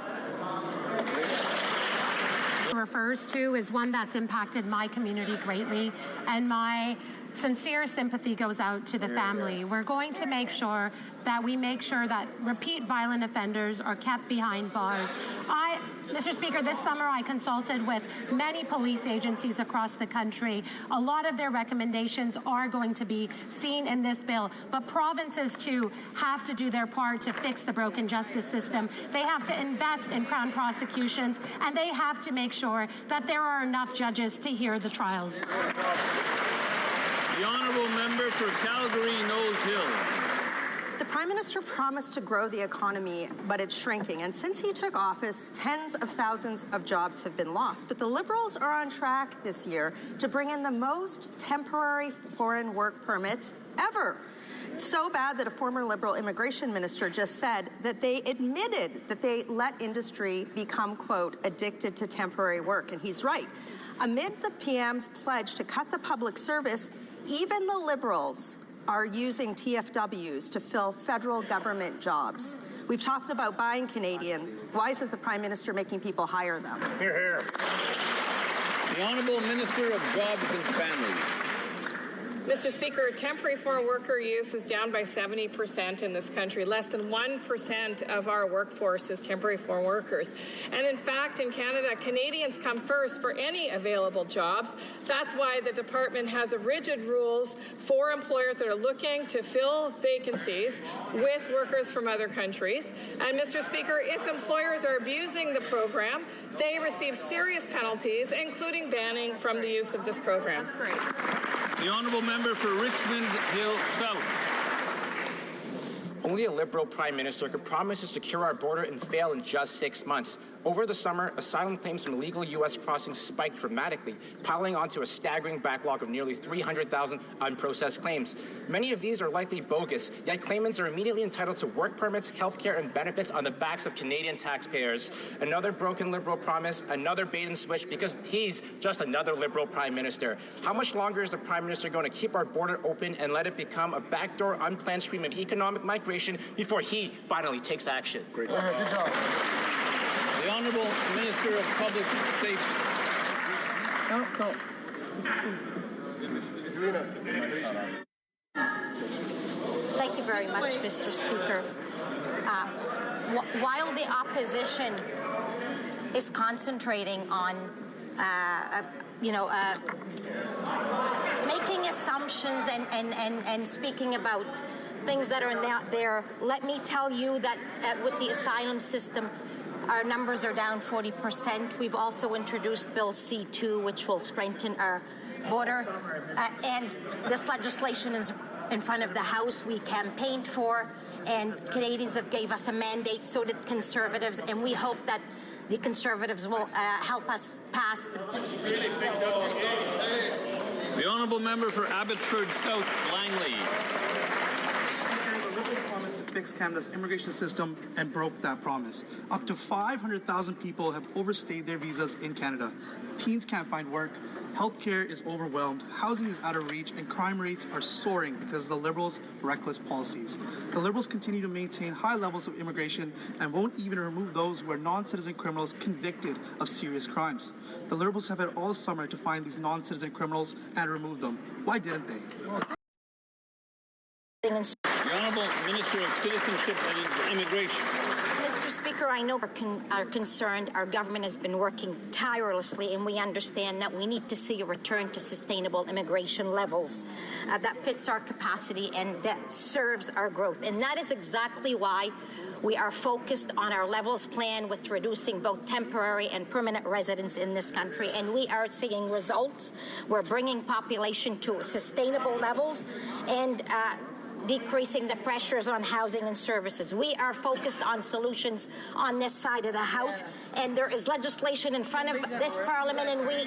Refers to is one that's impacted my community greatly, and my sincere sympathy goes out to the family. We're going to make sure that repeat violent offenders are kept behind bars. Mr. Speaker, this summer I consulted with many police agencies across the country. A lot of their recommendations are going to be seen in this bill, but provinces too have to do their part to fix the broken justice system. They have to invest in Crown prosecutions, and they have to make sure that there are enough judges to hear the trials. The honourable member for Calgary Nose Hill. The Prime Minister promised to grow the economy, but it's shrinking. And since he took office, tens of thousands of jobs have been lost. But the Liberals are on track this year to bring in the most temporary foreign work permits ever. It's so bad that a former Liberal immigration minister just said that they admitted that they let industry become, quote, addicted to temporary work. And he's right. Amid the PM's pledge to cut the public service, even the Liberals are using TFWs to fill federal government jobs. We've talked about buying Canadian. Why isn't the Prime Minister making people hire them? Hear, hear. The Honourable Minister of Jobs and Families. Mr. Speaker, temporary foreign worker use is down by 70% in this country. Less than 1% of our workforce is temporary foreign workers. And in fact, in Canada, Canadians come first for any available jobs. That's why the department has rigid rules for employers that are looking to fill vacancies with workers from other countries. And Mr. Speaker, if employers are abusing the program, they receive serious penalties, including banning from the use of this program. The Honourable Member for Richmond Hill South. Only a Liberal Prime Minister could promise to secure our border and fail in just 6 months. Over the summer, asylum claims from illegal U.S. crossings spiked dramatically, piling onto a staggering backlog of nearly 300,000 unprocessed claims. Many of these are likely bogus, yet claimants are immediately entitled to work permits, health care, and benefits on the backs of Canadian taxpayers. Another broken Liberal promise, another bait and switch, because he's just another Liberal Prime Minister. How much longer is the Prime Minister going to keep our border open and let it become a backdoor, unplanned stream of economic migration before he finally takes action? Great. Good job. The Honourable Minister of Public Safety. Thank you very much, Mr. Speaker. While the opposition is concentrating on, making assumptions and speaking about things that are not there, let me tell you that with the asylum system, our numbers are down 40%. We've also introduced Bill C-2, which will strengthen our border. And this legislation is in front of the House. We campaigned for, and Canadians have gave us a mandate, so did Conservatives, and we hope that the Conservatives will help us pass. The Honourable Member for Abbotsford South Langley. Promised to fix Canada's immigration system and broke that promise. Up to 500,000 people have overstayed their visas in Canada. Teens can't find work, healthcare is overwhelmed, housing is out of reach, and crime rates are soaring because of the Liberals' reckless policies. The Liberals continue to maintain high levels of immigration and won't even remove those who are non-citizen criminals convicted of serious crimes. The Liberals have had all summer to find these non-citizen criminals and remove them. Why didn't they? The Honourable Minister of Citizenship and Immigration. Mr. Speaker, I know are concerned. Our government has been working tirelessly, and we understand that we need to see a return to sustainable immigration levels that fits our capacity and that serves our growth. And that is exactly why we are focused on our levels plan with reducing both temporary and permanent residents in this country, and we are seeing results. We're bringing population to sustainable levels and decreasing the pressures on housing and services. We are focused on solutions on this side of the House, and there is legislation in front of this Parliament, and we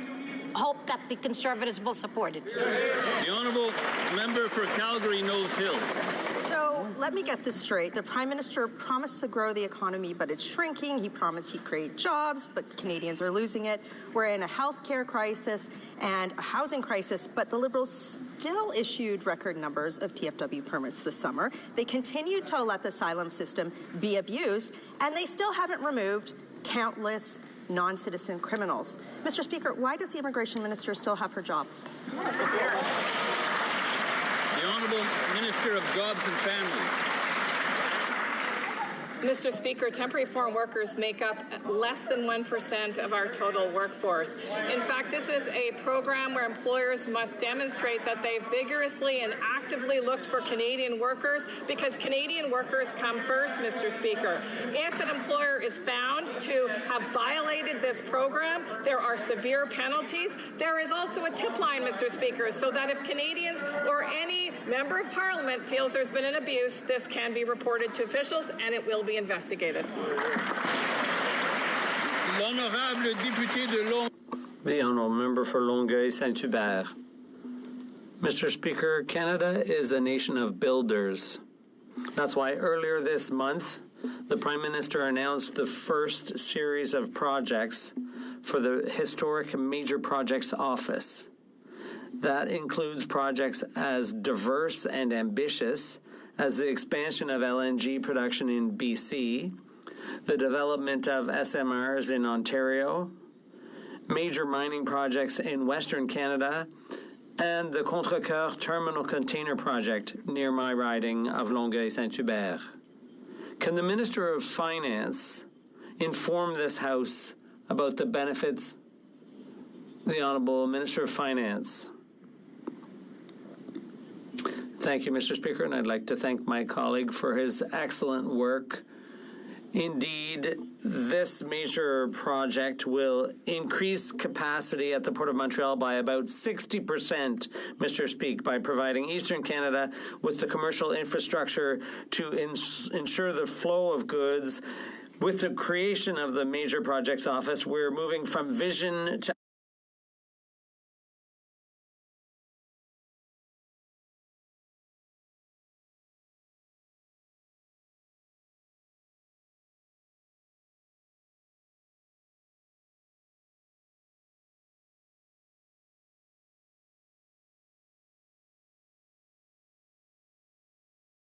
hope that the Conservatives will support it. The Honourable Member for Calgary Nose Hill. So let me get this straight. The Prime Minister promised to grow the economy, but it's shrinking. He promised he'd create jobs, but Canadians are losing it. We're in a healthcare crisis and a housing crisis, but the Liberals still issued record numbers of TFW permits this summer. They continued to let the asylum system be abused, and they still haven't removed countless non-citizen criminals. Mr. Speaker, why does the Immigration Minister still have her job? The Honourable Minister of Jobs and Families. Mr. Speaker, temporary foreign workers make up less than 1% of our total workforce. In fact, this is a program where employers must demonstrate that they vigorously and actively looked for Canadian workers because Canadian workers come first, Mr. Speaker. If an employer is found to have violated this program, there are severe penalties. There is also a tip line, Mr. Speaker, so that if Canadians or any member of Parliament feels there's been an abuse, this can be reported to officials and it will be investigated. L'honorable député de Longueuil. The Honourable Member for Longueuil-Saint-Hubert. Mr. Speaker, Canada is a nation of builders. That's why earlier this month, the Prime Minister announced the first series of projects for the historic Major Projects Office. That includes projects as diverse and ambitious as the expansion of LNG production in BC, the development of SMRs in Ontario, major mining projects in Western Canada, and the Contrecœur Terminal Container Project near my riding of Longueuil-Saint-Hubert. Can the Minister of Finance inform this House about the benefits? The Honourable Minister of Finance. Thank you, Mr. Speaker, and I'd like to thank my colleague for his excellent work. Indeed, this major project will increase capacity at the Port of Montreal by about 60%, Mr. Speak, by providing Eastern Canada with the commercial infrastructure to ensure the flow of goods. With the creation of the Major Projects Office, we're moving from vision to